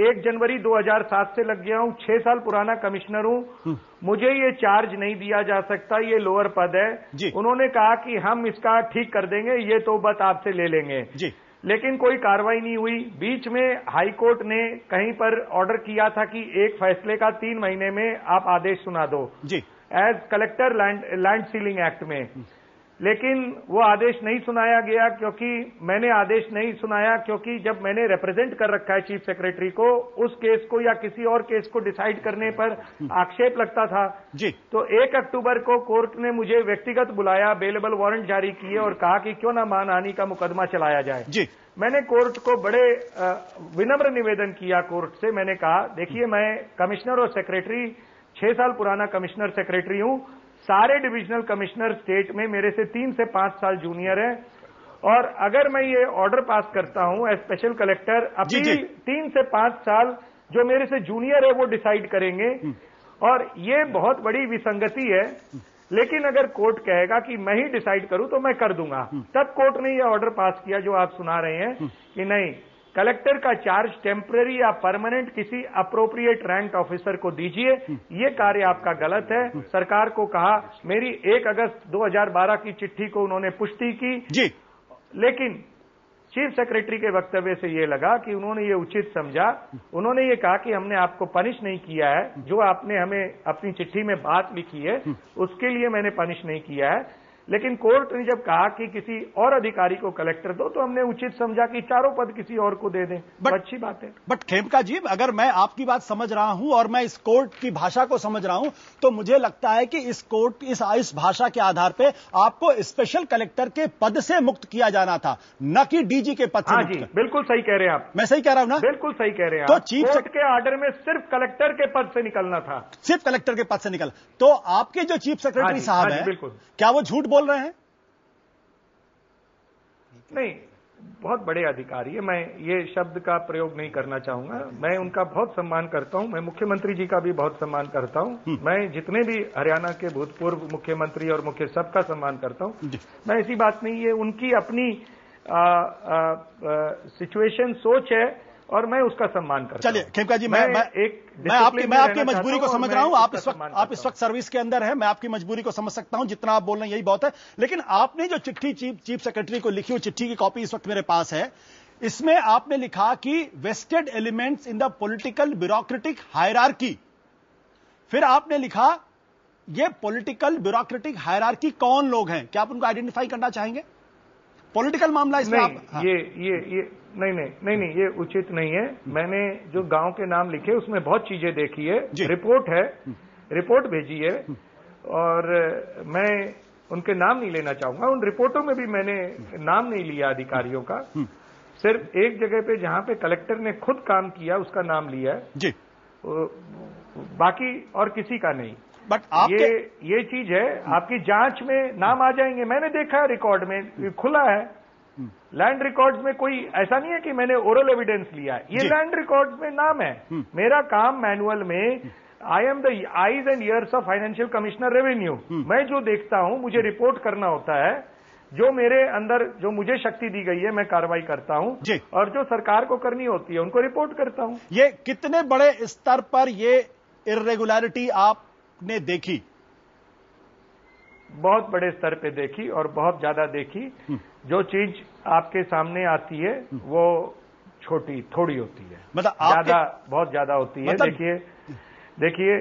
1 जनवरी 2007 से लग गया हूं, 6 साल पुराना कमिश्नर हूं, मुझे ये चार्ज नहीं दिया जा सकता, ये लोअर पद है जी। उन्होंने कहा कि हम इसका ठीक कर देंगे, ये तो बात आपसे ले लेंगे जी। लेकिन कोई कार्रवाई नहीं हुई। बीच में हाई कोर्ट ने कहीं पर ऑर्डर किया था कि एक फैसले का 3 महीने में आप आदेश सुना दो जी, as collector land ceiling act में। लेकिन वो आदेश नहीं सुनाया गया, क्योंकि मैंने आदेश नहीं सुनाया क्योंकि जब मैंने रिप्रेजेंट कर रखा है चीफ सेक्रेटरी को, उस केस को या किसी और केस को डिसाइड करने पर आक्षेप लगता था जी। तो 1 अक्टूबर को कोर्ट ने मुझे व्यक्तिगत बुलाया, बेलेबल वारंट जारी किए और कहा कि क्यों ना मानहानि का मुकदमा चलाया जाए जी। मैंने कोर्ट को बड़े विनम्र निवेदन किया कोर्ट से। मैंने कहा, देखिए, मैं कमिश्नर और सेक्रेटरी 6 साल पुराना कमिश्नर सेक्रेटरी हूं, सारे डिविजनल कमिश्नर स्टेट में मेरे से 3 से 5 साल जूनियर है, और अगर मैं ये ऑर्डर पास करता हूं एज स्पेशल कलेक्टर, अपील 3 से 5 साल जो मेरे से जूनियर है वो डिसाइड करेंगे, और ये बहुत बड़ी विसंगति है। लेकिन अगर कोर्ट कहेगा कि मैं ही डिसाइड करूं तो मैं कर दूंगा। तब कोर्ट ने ये ऑर्डर पास किया जो आप सुना रहे हैं कि नहीं, कलेक्टर का चार्ज टेम्पररी या परमानेंट किसी अप्रोप्रिएट रैंक ऑफिसर को दीजिए, ये कार्य आपका गलत है। सरकार को कहा, मेरी 1 अगस्त 2012 की चिट्ठी को उन्होंने पुष्टि की जी। लेकिन चीफ सेक्रेटरी के वक्तव्य से ये लगा कि उन्होंने ये उचित समझा। उन्होंने ये कहा कि हमने आपको पनिश नहीं किया है, जो आपने हमें अपनी चिट्ठी में बात लिखी है उसके लिए मैंने पनिश नहीं किया है। लेकिन कोर्ट ने जब कहा कि किसी और अधिकारी को कलेक्टर दो, तो हमने उचित समझा कि 4 पद किसी और को दे दें। अच्छी बात है। बट खेमका जी, अगर मैं आपकी बात समझ रहा हूं और मैं इस कोर्ट की भाषा को समझ रहा हूं, तो मुझे लगता है कि इस कोर्ट इस भाषा के आधार पे आपको स्पेशल कलेक्टर के पद से मुक्त किया जाना था, न कि डीजी के पद से। हाँ जी, बिल्कुल सही कह रहे हैं आप। मैं सही कह रहा हूं ना? बिल्कुल सही कह रहे हैं। तो चीफ कोर्ट के ऑर्डर में सिर्फ कलेक्टर के पद से निकलना था, सिर्फ कलेक्टर के पद से निकल। तो आपके जो चीफ सेक्रेटरी साहब हैं, क्या वो झूठ बोल रहे हैं? नहीं, बहुत बड़े अधिकारी है, मैं ये शब्द का प्रयोग नहीं करना चाहूंगा। मैं उनका बहुत सम्मान करता हूं, मैं मुख्यमंत्री जी का भी बहुत सम्मान करता हूं। मैं जितने भी हरियाणा के भूतपूर्व मुख्यमंत्री और मुख्य सबका सम्मान करता हूं। मैं ऐसी बात नहीं है, उनकी अपनी सिचुएशन, सोच है, और मैं उसका सम्मान करता हूं। चलिए खेमका जी, मैं आपकी मजबूरी को समझ रहा हूं। आप इस वक्त सर्विस के अंदर हैं, मैं आपकी मजबूरी को समझ सकता हूं। जितना आप बोल रहे हैं यही बहुत है। लेकिन आपने जो चिट्ठी चीफ सेक्रेटरी को लिखी, वो चिट्ठी की कॉपी इस वक्त मेरे पास है। इसमें आपने लिखा कि vested elements in the political bureaucratic hierarchy. फिर आपने लिखा, ये पॉलिटिकल ब्यूरोक्रेटिक हायरार्की कौन लोग हैं? क्या आप उनको आइडेंटिफाई करना चाहेंगे? पॉलिटिकल मामला इसमें नहीं, हाँ। ये नहीं, ये उचित नहीं है। मैंने जो गांव के नाम लिखे उसमें बहुत चीजें देखी है, रिपोर्ट है, रिपोर्ट भेजी है, और मैं उनके नाम नहीं लेना चाहूंगा। उन रिपोर्टों में भी मैंने नाम नहीं लिया अधिकारियों का, सिर्फ एक जगह पे जहां पे कलेक्टर ने खुद काम किया उसका नाम लिया है जी। बाकी और किसी का नहीं। बट ये चीज है, आपकी जांच में नाम आ जाएंगे। मैंने देखा है रिकॉर्ड में, खुला है लैंड रिकॉर्ड्स में। कोई ऐसा नहीं है कि मैंने ओरल एविडेंस लिया है, ये लैंड रिकॉर्ड्स में नाम है। मेरा काम मैनुअल में, I am the eyes and years of financial commissioner revenue. मैं जो देखता हूं, मुझे रिपोर्ट करना होता है, जो मेरे अंदर, जो मुझे शक्ति दी गई है, मैं कार्रवाई करता हूं, और जो सरकार को करनी होती है उनको रिपोर्ट करता हूं। ये कितने बड़े स्तर पर ये इर्रेगुलरिटी आपने देखी? बहुत बड़े स्तर पे देखी, और बहुत ज्यादा देखी। जो चीज आपके सामने आती है वो छोटी थोड़ी होती है, मतलब ज्यादा बहुत ज्यादा होती है। देखिए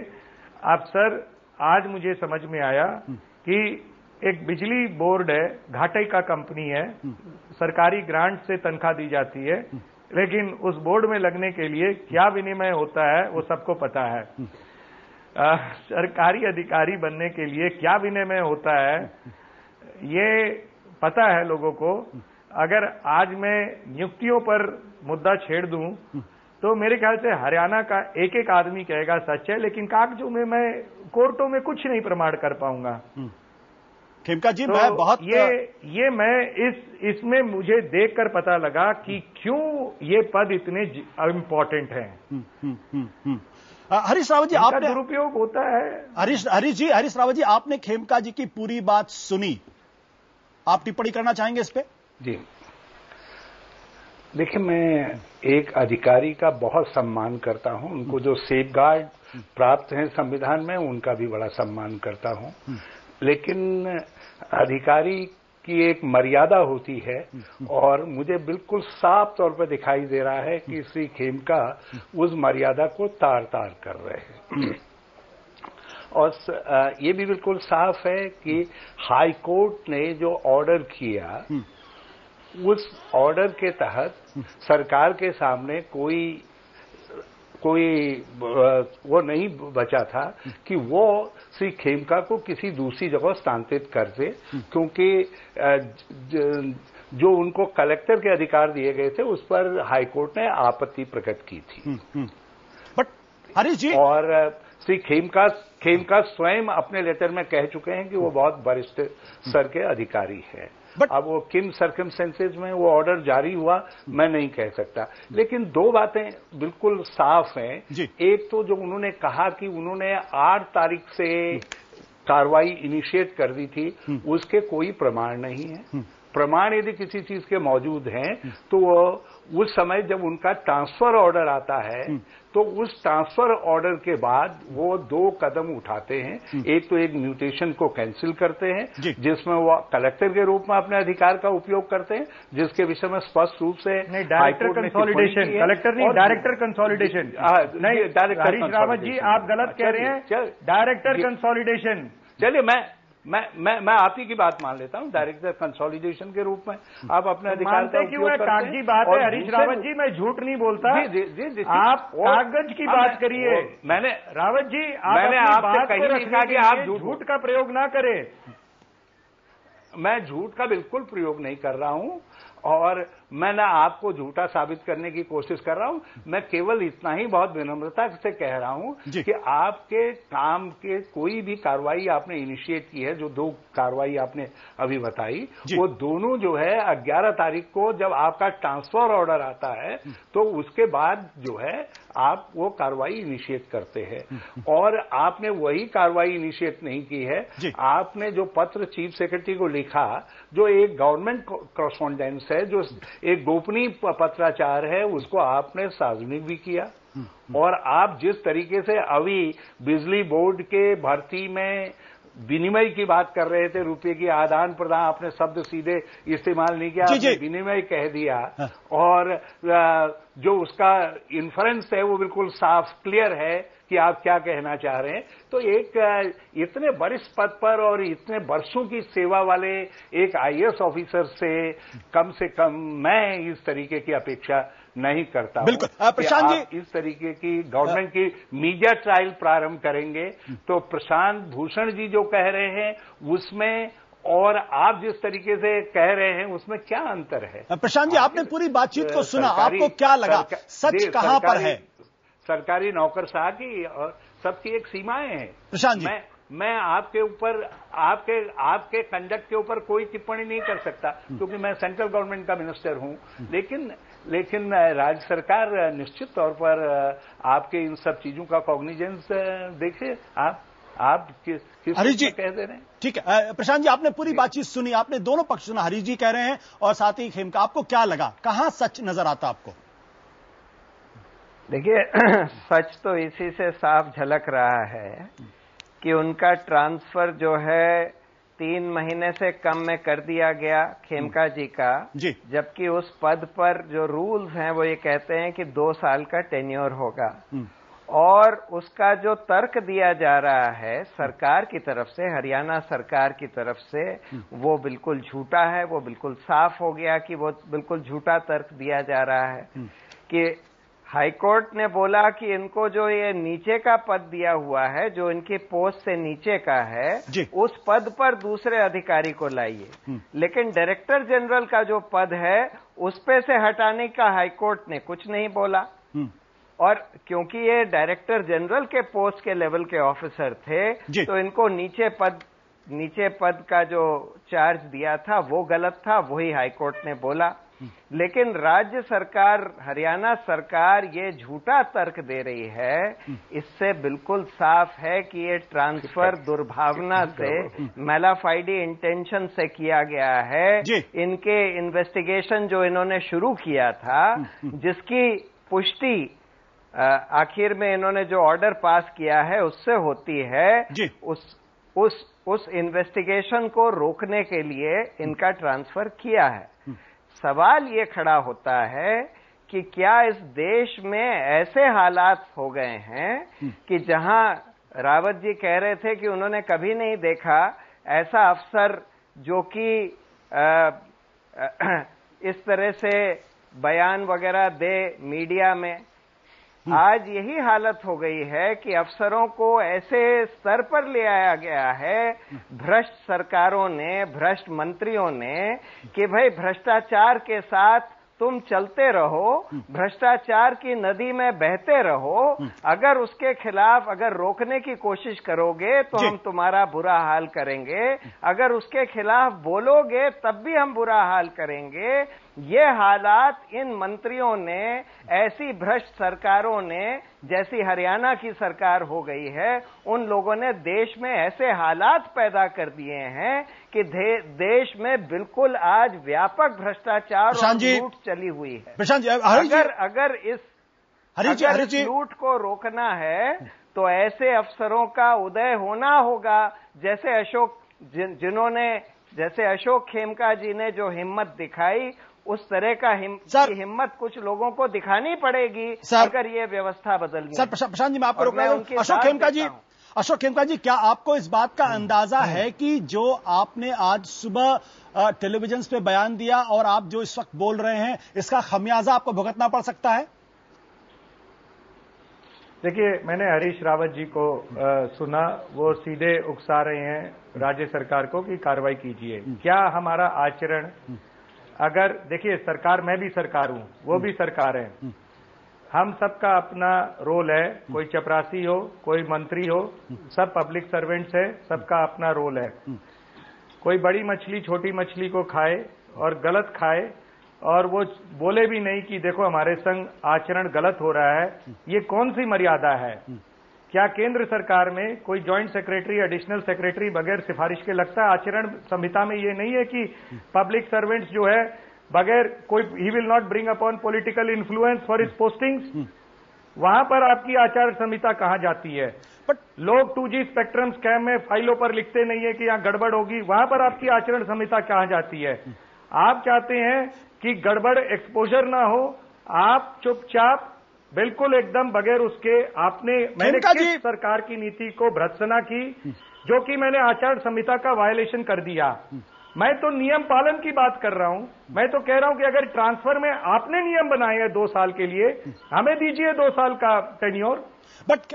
आप सर, आज मुझे समझ में आया कि एक बिजली बोर्ड है, घाटे का कंपनी है, सरकारी ग्रांट से तनख्वाह दी जाती है, लेकिन उस बोर्ड में लगने के लिए क्या विनिमय होता है वो सबको पता है। सरकारी अधिकारी बनने के लिए क्या विनिमय होता है ये पता है लोगों को। अगर आज मैं नियुक्तियों पर मुद्दा छेड़ दूं तो मेरे ख्याल से हरियाणा का एक एक आदमी कहेगा सच है, लेकिन कागजों में, मैं कोर्टों में कुछ नहीं प्रमाण कर पाऊंगा। खेमका जी, मैं बहुत ये मैं इसमें मुझे देखकर पता लगा कि क्यों ये पद इतने इम्पोर्टेंट हैं। हरीश रावत जी, आपने दुरुपयोग होता है। हरीश रावत जी, आपने खेमका जी की पूरी बात सुनी, आप टिप्पणी करना चाहेंगे इस पे? जी देखिए, मैं एक अधिकारी का बहुत सम्मान करता हूं, उनको जो सेफगार्ड प्राप्त हैं संविधान में, उनका भी बड़ा सम्मान करता हूं, लेकिन अधिकारी की एक मर्यादा होती है, और मुझे बिल्कुल साफ तौर पर दिखाई दे रहा है कि श्री खेमका उस मर्यादा को तार तार कर रहे हैं। और ये भी बिल्कुल साफ है कि हाई कोर्ट ने जो ऑर्डर किया, उस ऑर्डर के तहत सरकार के सामने कोई वो नहीं बचा था कि वो श्री खेमका को किसी दूसरी जगह स्थानांतरित कर दे, क्योंकि जो उनको कलेक्टर के अधिकार दिए गए थे उस पर हाईकोर्ट ने आपत्ति प्रकट की थी। बट हरीश जी, और श्री खेमका स्वयं अपने लेटर में कह चुके हैं कि वो बहुत वरिष्ठ स्तर के अधिकारी हैं। अब वो किन सर्कमस्टेंसेज में वो ऑर्डर जारी हुआ मैं नहीं कह सकता, लेकिन दो बातें बिल्कुल साफ हैं। एक तो जो उन्होंने कहा कि उन्होंने 8 तारीख से कार्रवाई इनिशिएट कर दी थी, उसके कोई प्रमाण नहीं है। प्रमाण यदि किसी चीज के मौजूद हैं तो उस समय जब उनका ट्रांसफर ऑर्डर आता है तो उस ट्रांसफर ऑर्डर के बाद वो 2 कदम उठाते हैं। एक तो एक म्यूटेशन को कैंसिल करते हैं, जिसमें वो कलेक्टर के रूप में अपने अधिकार का उपयोग करते हैं, जिसके विषय में स्पष्ट रूप से डायरेक्टर कंसोलिडेशन, कलेक्टर नहीं, डायरेक्टर कंसोलिडेशन नहीं। हरीश रावत जी, आप गलत कह रहे हैं, डायरेक्टर कंसोलिडेशन। चलिए, मैं आप ही की बात मान लेता हूं, डायरेक्टर कंसोलिडेशन के रूप में आप अपने अधिकार का उपयोग करते हैं। कागजी बात है हरीश रावत जी, मैं झूठ नहीं बोलता। जी, आप कागज की बात करिए। मैंने रावत जी, मैंने आपसे कहीं नहीं कहा कि आप झूठ का प्रयोग ना करें। मैं झूठ का बिल्कुल प्रयोग नहीं कर रहा हूं, और मैं ना आपको झूठा साबित करने की कोशिश कर रहा हूं। मैं केवल इतना ही बहुत विनम्रता से कह रहा हूं कि आपके काम के कोई भी कार्रवाई आपने इनिशिएट की है, जो 2 कार्रवाई आपने अभी बताई, वो दोनों जो है 11 तारीख को जब आपका ट्रांसफर ऑर्डर आता है तो उसके बाद जो है आप वो कार्रवाई इनिशिएट करते हैं, और आपने वही कार्रवाई इनिशिएट नहीं की है। आपने जो पत्र चीफ सेक्रेटरी को लिखा, जो एक गवर्नमेंट कॉरेस्पॉन्डेंस है, जो एक गोपनीय पत्राचार है, उसको आपने सार्वजनिक भी किया। और आप जिस तरीके से अभी बिजली बोर्ड के भर्ती में विनिमय की बात कर रहे थे, रुपये की आदान प्रदान, आपने शब्द सीधे इस्तेमाल नहीं किया, आपने विनिमय कह दिया, और जो उसका इन्फरेंस है वो बिल्कुल साफ क्लियर है कि आप क्या कहना चाह रहे हैं। तो एक इतने वरिष्ठ पद पर और इतने वर्षों की सेवा वाले एक आईएएस ऑफिसर से कम मैं इस तरीके की अपेक्षा नहीं करता। बिल्कुल प्रशांत जी, इस तरीके की गवर्नमेंट की मीडिया ट्रायल प्रारंभ करेंगे तो प्रशांत भूषण जी जो कह रहे हैं उसमें और आप जिस तरीके से कह रहे हैं उसमें क्या अंतर है? प्रशांत जी, आपने पूरी बातचीत को सुना, आपको क्या लगा, सच कहां पर है? सरकारी नौकरशाह की और सबकी एक सीमाएं हैं। प्रशांत जी, मैं आपके ऊपर आपके कंडक्ट के ऊपर कोई टिप्पणी नहीं कर सकता क्योंकि मैं सेंट्रल गवर्नमेंट का मिनिस्टर हूं, लेकिन राज्य सरकार निश्चित तौर पर आपके इन सब चीजों का कॉग्निजेंस देखे। आप किस हरीश जी कह दे रहे हैं? ठीक है प्रशांत जी, आपने पूरी बातचीत सुनी, आपने दोनों पक्ष सुना, हरीश जी कह रहे हैं और साथ ही खेमका, आपको क्या लगा, कहां सच नजर आता आपको? देखिए सच तो इसी से साफ झलक रहा है कि उनका ट्रांसफर जो है 3 महीने से कम में कर दिया गया खेमका जी का जी, जबकि उस पद पर जो रूल्स हैं वो ये कहते हैं कि 2 साल का टेन्योर होगा। और उसका जो तर्क दिया जा रहा है सरकार की तरफ से, हरियाणा सरकार की तरफ से, वो बिल्कुल झूठा है। वो बिल्कुल साफ हो गया कि वो बिल्कुल झूठा तर्क दिया जा रहा है कि हाईकोर्ट ने बोला कि इनको जो ये नीचे का पद दिया हुआ है, जो इनकी पोस्ट से नीचे का है, उस पद पर दूसरे अधिकारी को लाइए। लेकिन डायरेक्टर जनरल का जो पद है उस पे से हटाने का हाईकोर्ट ने कुछ नहीं बोला। और क्योंकि ये डायरेक्टर जनरल के पोस्ट के लेवल के ऑफिसर थे तो इनको नीचे पद का जो चार्ज दिया था वो गलत था, वही हाईकोर्ट ने बोला। लेकिन राज्य सरकार, हरियाणा सरकार ये झूठा तर्क दे रही है। इससे बिल्कुल साफ है कि ये ट्रांसफर दुर्भावना से, मैलाफाइडी इंटेंशन से किया गया है। इनके इन्वेस्टिगेशन जो इन्होंने शुरू किया था, जिसकी पुष्टि आखिर में इन्होंने जो ऑर्डर पास किया है उससे होती है, उस इन्वेस्टिगेशन को रोकने के लिए इनका ट्रांसफर किया है। सवाल ये खड़ा होता है कि क्या इस देश में ऐसे हालात हो गए हैं कि जहां रावत जी कह रहे थे कि उन्होंने कभी नहीं देखा ऐसा अफसर जो कि इस तरह से बयान वगैरह दे मीडिया में। आज यही हालत हो गई है कि अफसरों को ऐसे स्तर पर ले आया गया है भ्रष्ट सरकारों ने, भ्रष्ट मंत्रियों ने, कि भाई भ्रष्टाचार के साथ तुम चलते रहो, भ्रष्टाचार की नदी में बहते रहो। अगर उसके खिलाफ अगर रोकने की कोशिश करोगे तो हम तुम्हारा बुरा हाल करेंगे, अगर उसके खिलाफ बोलोगे तब भी हम बुरा हाल करेंगे। ये हालात इन मंत्रियों ने, ऐसी भ्रष्ट सरकारों ने, जैसी हरियाणा की सरकार हो गई है, उन लोगों ने देश में ऐसे हालात पैदा कर दिए हैं कि देश में बिल्कुल आज व्यापक भ्रष्टाचार और लूट चली हुई है। अगर इस लूट को रोकना है तो ऐसे अफसरों का उदय होना होगा, जैसे जैसे अशोक खेमका जी ने जो हिम्मत दिखाई, उस तरह का हिम्मत कुछ लोगों को दिखानी पड़ेगी अगर ये व्यवस्था बदलनी। सर प्रशांत जी, मैं आपको रोकना हूं। अशोक खेमका जी, क्या आपको इस बात का अंदाजा है कि जो आपने आज सुबह टेलीविजन पे बयान दिया और आप जो इस वक्त बोल रहे हैं, इसका खमियाजा आपको भुगतना पड़ सकता है? देखिए, मैंने हरीश रावत जी को सुना, वो सीधे उकसा रहे हैं राज्य सरकार को कि कार्रवाई कीजिए। क्या हमारा आचरण, अगर देखिए सरकार, मैं भी सरकार हूं, वो भी सरकार है, हम सबका अपना रोल है, कोई चपरासी हो, कोई मंत्री हो, सब पब्लिक सर्वेंट्स है, सबका अपना रोल है। कोई बड़ी मछली छोटी मछली को खाए और गलत खाए और वो बोले भी नहीं कि देखो हमारे संग आचरण गलत हो रहा है, ये कौन सी मर्यादा है? क्या केंद्र सरकार में कोई जॉइंट सेक्रेटरी, एडिशनल सेक्रेटरी बगैर सिफारिश के लगता है? आचरण संहिता में ये नहीं है कि पब्लिक सर्वेंट्स जो है बगैर कोई, he will not bring upon political influence for his postings. वहां पर आपकी आचार संहिता कहां जाती है? लोग 2G स्पेक्ट्रम स्कैम में फाइलों पर लिखते नहीं है कि यहां गड़बड़ होगी, वहां पर आपकी आचरण संहिता कहां जाती है? आप चाहते हैं कि गड़बड़ एक्सपोजर ना हो, आप चुपचाप बिल्कुल एकदम बगैर उसके, मैंने किस सरकार की नीति को भर्त्सना की जो कि मैंने आचार संहिता का वायलेशन कर दिया? मैं तो नियम पालन की बात कर रहा हूं। मैं तो कह रहा हूं कि अगर ट्रांसफर में आपने नियम बनाए हैं 2 साल के लिए, हमें दीजिए 2 साल का टेन्योर।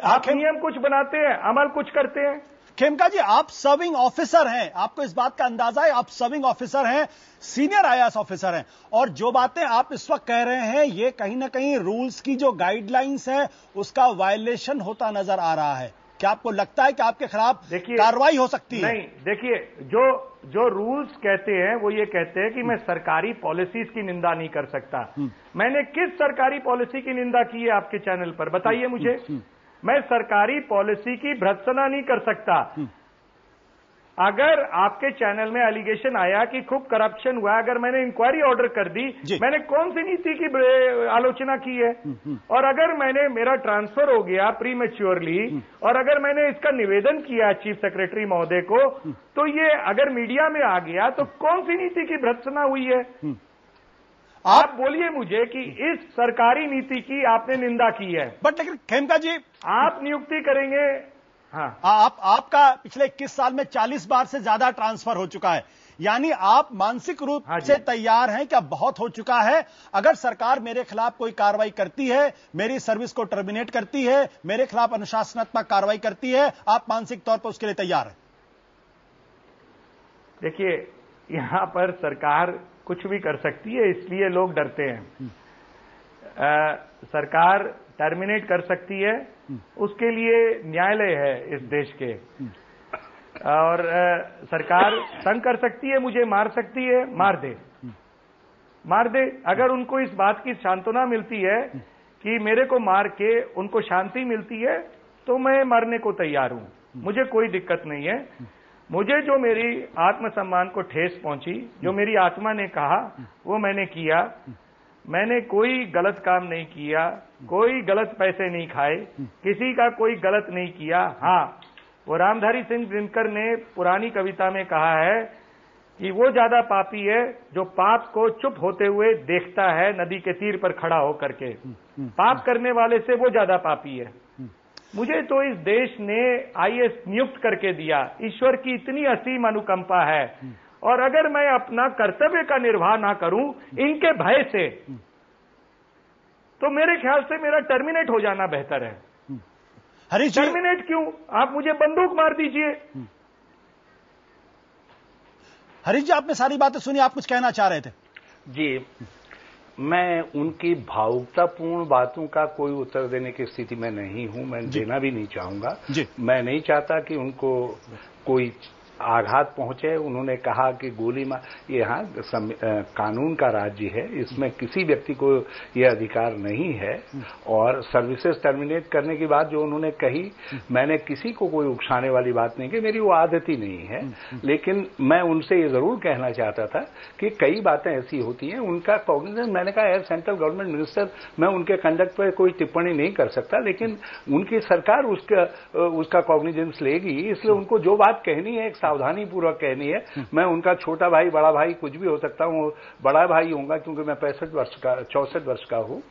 आप नियम कुछ बनाते हैं, अमल कुछ करते हैं। खेमका जी, आप सर्विंग ऑफिसर हैं, आपको इस बात का अंदाजा है, आप सर्विंग ऑफिसर हैं, सीनियर आईएएस ऑफिसर हैं, और जो बातें आप इस वक्त कह रहे हैं ये कहीं ना कहीं रूल्स की जो गाइडलाइंस है उसका वायलेशन होता नजर आ रहा है। क्या आपको लगता है कि आपके खिलाफ कार्रवाई हो सकती है? नहीं, देखिए, जो रूल्स कहते हैं वो ये कहते हैं कि मैं सरकारी पॉलिसीज की निंदा नहीं कर सकता। मैंने किस सरकारी पॉलिसी की निंदा की है आपके चैनल पर, बताइए मुझे। मैं सरकारी पॉलिसी की भर्त्सना नहीं कर सकता। अगर आपके चैनल में एलिगेशन आया कि खूब करप्शन हुआ, अगर मैंने इंक्वायरी ऑर्डर कर दी, मैंने कौन सी नीति की आलोचना की है? और अगर मेरा ट्रांसफर हो गया प्रीमेच्योरली, और अगर मैंने इसका निवेदन किया चीफ सेक्रेटरी महोदय को, तो ये अगर मीडिया में आ गया तो कौन सी नीति की भर्त्सना हुई है? आप बोलिए मुझे कि इस सरकारी नीति की आपने निंदा की है। बट लेकिन खेमका जी, आप नियुक्ति करेंगे। हाँ, आपका पिछले 21 साल में 40 बार से ज्यादा ट्रांसफर हो चुका है, यानी आप मानसिक रूप से तैयार हैं कि अब बहुत हो चुका है, अगर सरकार मेरे खिलाफ कोई कार्रवाई करती है, मेरी सर्विस को टर्मिनेट करती है, मेरे खिलाफ अनुशासनात्मक कार्रवाई करती है, आप मानसिक तौर पर उसके लिए तैयार हैं? देखिए, यहां पर सरकार कुछ भी कर सकती है, इसलिए लोग डरते हैं। सरकार टर्मिनेट कर सकती है, उसके लिए न्यायालय है इस देश के, और सरकार तंग कर सकती है, मुझे मार सकती है, मार दे। अगर उनको इस बात की सांत्वना मिलती है कि मेरे को मार के उनको शांति मिलती है, तो मैं मरने को तैयार हूं, मुझे कोई दिक्कत नहीं है। मुझे जो मेरी आत्मसम्मान को ठेस पहुंची, जो मेरी आत्मा ने कहा, वो मैंने किया। मैंने कोई गलत काम नहीं किया, कोई गलत पैसे नहीं खाए, किसी का कोई गलत नहीं किया। हाँ, वो रामधारी सिंह दिनकर ने पुरानी कविता में कहा है कि वो ज्यादा पापी है जो पाप को चुप होते हुए देखता है नदी के तीर पर खड़ा होकर के। पाप करने वाले से वो ज्यादा पापी है। मुझे तो इस देश ने आईएएस नियुक्त करके दिया, ईश्वर की इतनी असीम अनुकंपा है, और अगर मैं अपना कर्तव्य का निर्वाह ना करूं इनके भय से, तो मेरे ख्याल से मेरा टर्मिनेट हो जाना बेहतर है। हरीश जी, टर्मिनेट क्यों? आप मुझे बंदूक मार दीजिए। हरीश जी, आपने सारी बातें सुनी, आप कुछ कहना चाह रहे थे? जी, मैं उनकी भावुकतापूर्ण बातों का कोई उत्तर देने की स्थिति में नहीं हूं, मैं देना भी नहीं चाहूंगा। मैं नहीं चाहता कि उनको कोई आघात पहुंचे। उन्होंने कहा कि गोली मार, यहाँ कानून का राज्य है, इसमें किसी व्यक्ति को यह अधिकार नहीं है। और सर्विसेज टर्मिनेट करने की बात जो उन्होंने कही, मैंने किसी को कोई उकसाने वाली बात नहीं की, मेरी वो आदत ही नहीं है। लेकिन मैं उनसे ये जरूर कहना चाहता था कि कई बातें ऐसी होती हैं, उनका कॉग्निजेंस, मैंने कहा एज सेंट्रल गवर्नमेंट मिनिस्टर मैं उनके कंडक्ट पर कोई टिप्पणी नहीं कर सकता, लेकिन उनकी सरकार उसका कॉग्निजेंस लेगी, इसलिए उनको जो बात कहनी है एक सावधानी पूर्वक कहनी है। मैं उनका छोटा भाई, बड़ा भाई कुछ भी हो सकता हूँ, बड़ा भाई होऊंगा क्योंकि मैं 64 वर्ष का हूँ।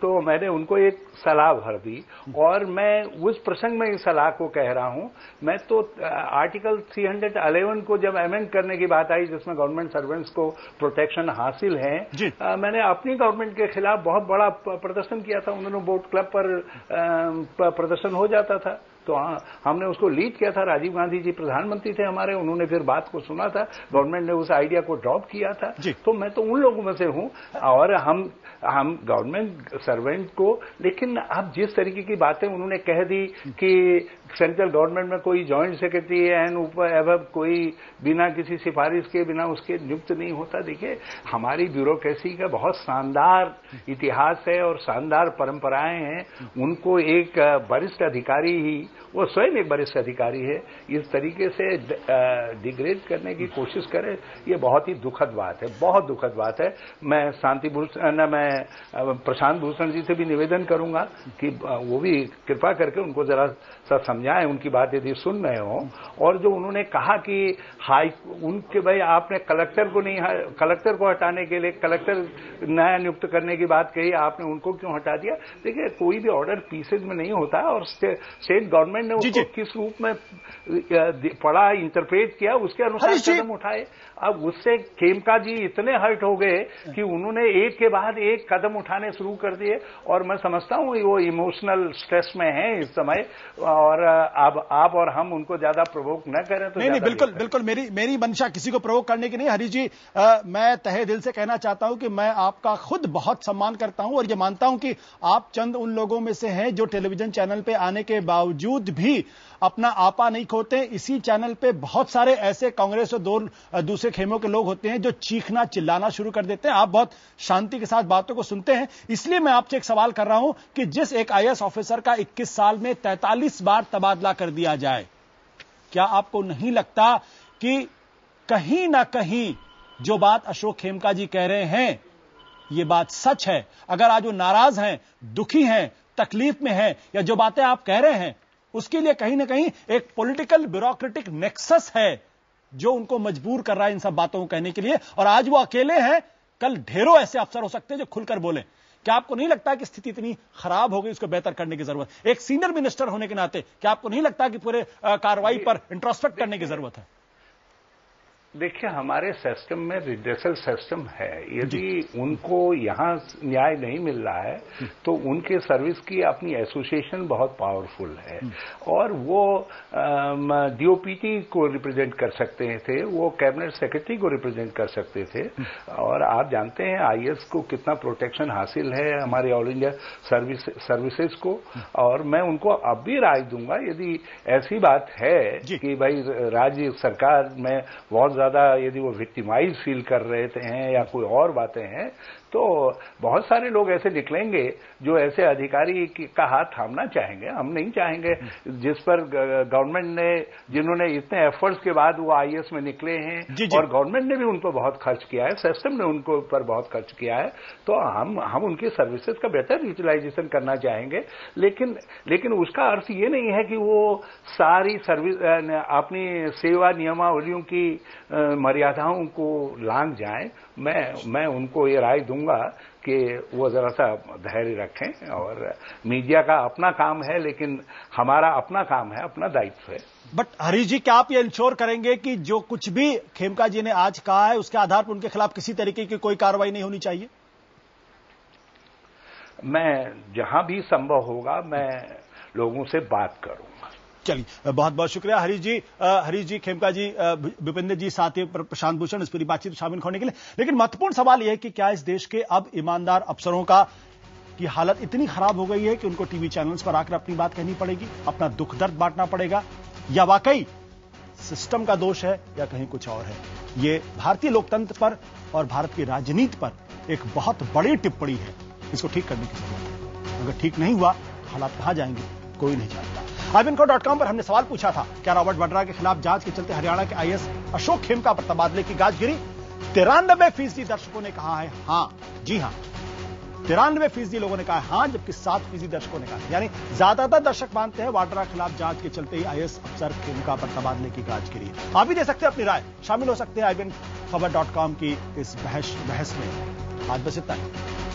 तो मैंने उनको एक सलाह भर दी, और मैं उस प्रसंग में इस सलाह को कह रहा हूं। मैं तो आर्टिकल 311 को जब अमेंड करने की बात आई, जिसमें गवर्नमेंट सर्वेंट्स को प्रोटेक्शन हासिल है, मैंने अपनी गवर्नमेंट के खिलाफ बहुत बड़ा प्रदर्शन किया था। उन दिनों बोट क्लब पर प्रदर्शन हो जाता था, तो हमने उसको लीड किया था। राजीव गांधी जी प्रधानमंत्री थे हमारे, उन्होंने फिर बात को सुना था, गवर्नमेंट ने उस आइडिया को ड्रॉप किया था। तो मैं तो उन लोगों में से हूं, और हम गवर्नमेंट सर्वेंट को, लेकिन अब जिस तरीके की बातें उन्होंने कह दी कि सेंट्रल गवर्नमेंट में कोई जॉइंट सेक्रेटरी एंड ऊपर एवं कोई बिना किसी सिफारिश के, बिना उसके नियुक्त नहीं होता। देखिए, हमारी ब्यूरोक्रेसी का बहुत शानदार इतिहास है और शानदार परंपराएं हैं। उनको एक वरिष्ठ अधिकारी ही, वो स्वयं एक वरिष्ठ अधिकारी है, इस तरीके से डिग्रेड करने की कोशिश करे, ये बहुत ही दुखद बात है, बहुत दुखद बात है। मैं मैं प्रशांत भूषण जी से भी निवेदन करूंगा कि वो भी कृपा करके उनको जरा सा समझाएं, उनकी बात यदि सुन रहे हो। और जो उन्होंने कहा कि उनके भाई आपने कलेक्टर को हटाने के लिए, कलेक्टर नया नियुक्त करने की बात कही, आपने उनको क्यों हटा दिया? देखिए, कोई भी ऑर्डर पीसेज में नहीं होता, और स्टेट गवर्नमेंट ने उसको किस रूप में पढ़ा, इंटरप्रेट किया, उसके अनुसार कदम उठाए। अब उससे खेमका जी इतने हर्ट हो गए कि उन्होंने एक के बाद एक कदम उठाने शुरू कर दिए, और मैं समझता हूं वो इमोशनल स्ट्रेस में है इस समय। और अब आप और हम उनको ज्यादा प्रोवोक न करें तो नहीं, बिल्कुल मेरी मंशा किसी को प्रोवोक करने की नहीं। हरी जी, मैं तहे दिल से कहना चाहता हूं कि मैं आपका खुद बहुत सम्मान करता हूं और ये मानता हूं कि आप चंद उन लोगों में से हैं जो टेलीविजन चैनल पे आने के बावजूद भी अपना आपा नहीं खोते। इसी चैनल पे बहुत सारे ऐसे कांग्रेस और दूसरे खेमों के लोग होते हैं जो चीखना चिल्लाना शुरू कर देते हैं। आप बहुत शांति के साथ बातों को सुनते हैं, इसलिए मैं आपसे एक सवाल कर रहा हूं कि जिस एक आईएएस ऑफिसर का 21 साल में 43 बार तबादला कर दिया जाए, क्या आपको नहीं लगता कि कहीं ना कहीं जो बात अशोक खेमका जी कह रहे हैं ये बात सच है? अगर आज वो नाराज हैं, दुखी हैं, तकलीफ में हैं, या जो बातें आप कह रहे हैं उसके लिए कहीं ना कहीं एक पॉलिटिकल ब्यूरोक्रेटिक नेक्सस है जो उनको मजबूर कर रहा है इन सब बातों को कहने के लिए, और आज वो अकेले हैं, कल ढेरों ऐसे अफसर हो सकते हैं जो खुलकर बोले। क्या आपको नहीं लगता कि स्थिति इतनी खराब हो गई, उसको बेहतर करने की जरूरत, एक सीनियर मिनिस्टर होने के नाते क्या आपको नहीं लगता कि पूरे कार्रवाई पर इंट्रोस्पेक्ट करने की जरूरत है? देखिए, हमारे सिस्टम में रिड्रेसल सिस्टम है। यदि उनको यहां न्याय नहीं मिल रहा है तो उनके सर्विस की अपनी एसोसिएशन बहुत पावरफुल है और वो डीओपीटी को रिप्रेजेंट कर सकते थे, वो कैबिनेट सेक्रेटरी को रिप्रेजेंट कर सकते थे। और आप जानते हैं आईएएस को कितना प्रोटेक्शन हासिल है हमारे ऑल इंडिया सर्विसेज को, और मैं उनको अब भी राय दूंगा यदि ऐसी बात है कि भाई राज्य सरकार में बहुत ज्यादा यदि वो विक्टिमाइज फील कर रहे हैं या कोई और बातें हैं तो बहुत सारे लोग ऐसे निकलेंगे जो ऐसे अधिकारी का हाथ थामना चाहेंगे। हम नहीं चाहेंगे। जिस पर गवर्नमेंट ने, जिन्होंने इतने एफर्ट्स के बाद वो आईएएस में निकले हैं और गवर्नमेंट ने भी उन पर बहुत खर्च किया है, सिस्टम ने उनको पर बहुत खर्च किया है, तो हम उनकी सर्विसेज का बेहतर यूटिलाइजेशन करना चाहेंगे। लेकिन उसका अर्थ ये नहीं है कि वो सारी सर्विस अपनी सेवा नियमावलियों की मर्यादाओं को लांघ जाएं। मैं उनको ये राय दूंगा कि वो जरा सा धैर्य रखें, और मीडिया का अपना काम है लेकिन हमारा अपना काम है, अपना दायित्व है। बट हरीश जी, क्या आप ये इंश्योर करेंगे कि जो कुछ भी खेमका जी ने आज कहा है उसके आधार पर उनके खिलाफ किसी तरीके की कोई कार्रवाई नहीं होनी चाहिए? मैं जहां भी संभव होगा मैं लोगों से बात करूंगा। चलिए, बहुत बहुत शुक्रिया हरीश जी, खेमका जी, विपिंदर जी, साथ ही प्रशांत भूषण इस पूरी बातचीत में शामिल होने के लिए। लेकिन महत्वपूर्ण सवाल यह है कि क्या इस देश के अब ईमानदार अफसरों की हालत इतनी खराब हो गई है कि उनको टीवी चैनल्स पर आकर अपनी बात कहनी पड़ेगी, अपना दुख दर्द बांटना पड़ेगा, या वाकई सिस्टम का दोष है या कहीं कुछ और है? ये भारतीय लोकतंत्र पर और भारत की राजनीति पर एक बहुत बड़ी टिप्पणी है। इसको ठीक करने की जरूरत है। अगर ठीक नहीं हुआ तो हालात कहां जाएंगे कोई नहीं जानता। IBNCo.com पर हमने सवाल पूछा था, क्या रॉबर्ट वाड्रा के खिलाफ जांच के चलते हरियाणा के आईएएस अशोक खेमका पर तबादले की गाज गिरी? 93% दर्शकों ने कहा है हां। जी हां, 93% लोगों ने कहा हां, जबकि 7% दर्शकों ने कहा, यानी ज्यादातर दर्शक मानते हैं वाड्रा के खिलाफ जांच के चलते ही आईएएस अफसर खेमका पर तबादले की गाज गिरी। आप भी दे सकते हैं अपनी राय, शामिल हो सकते हैं IBNCo.com की इस बहस में। आज बस इतना ही।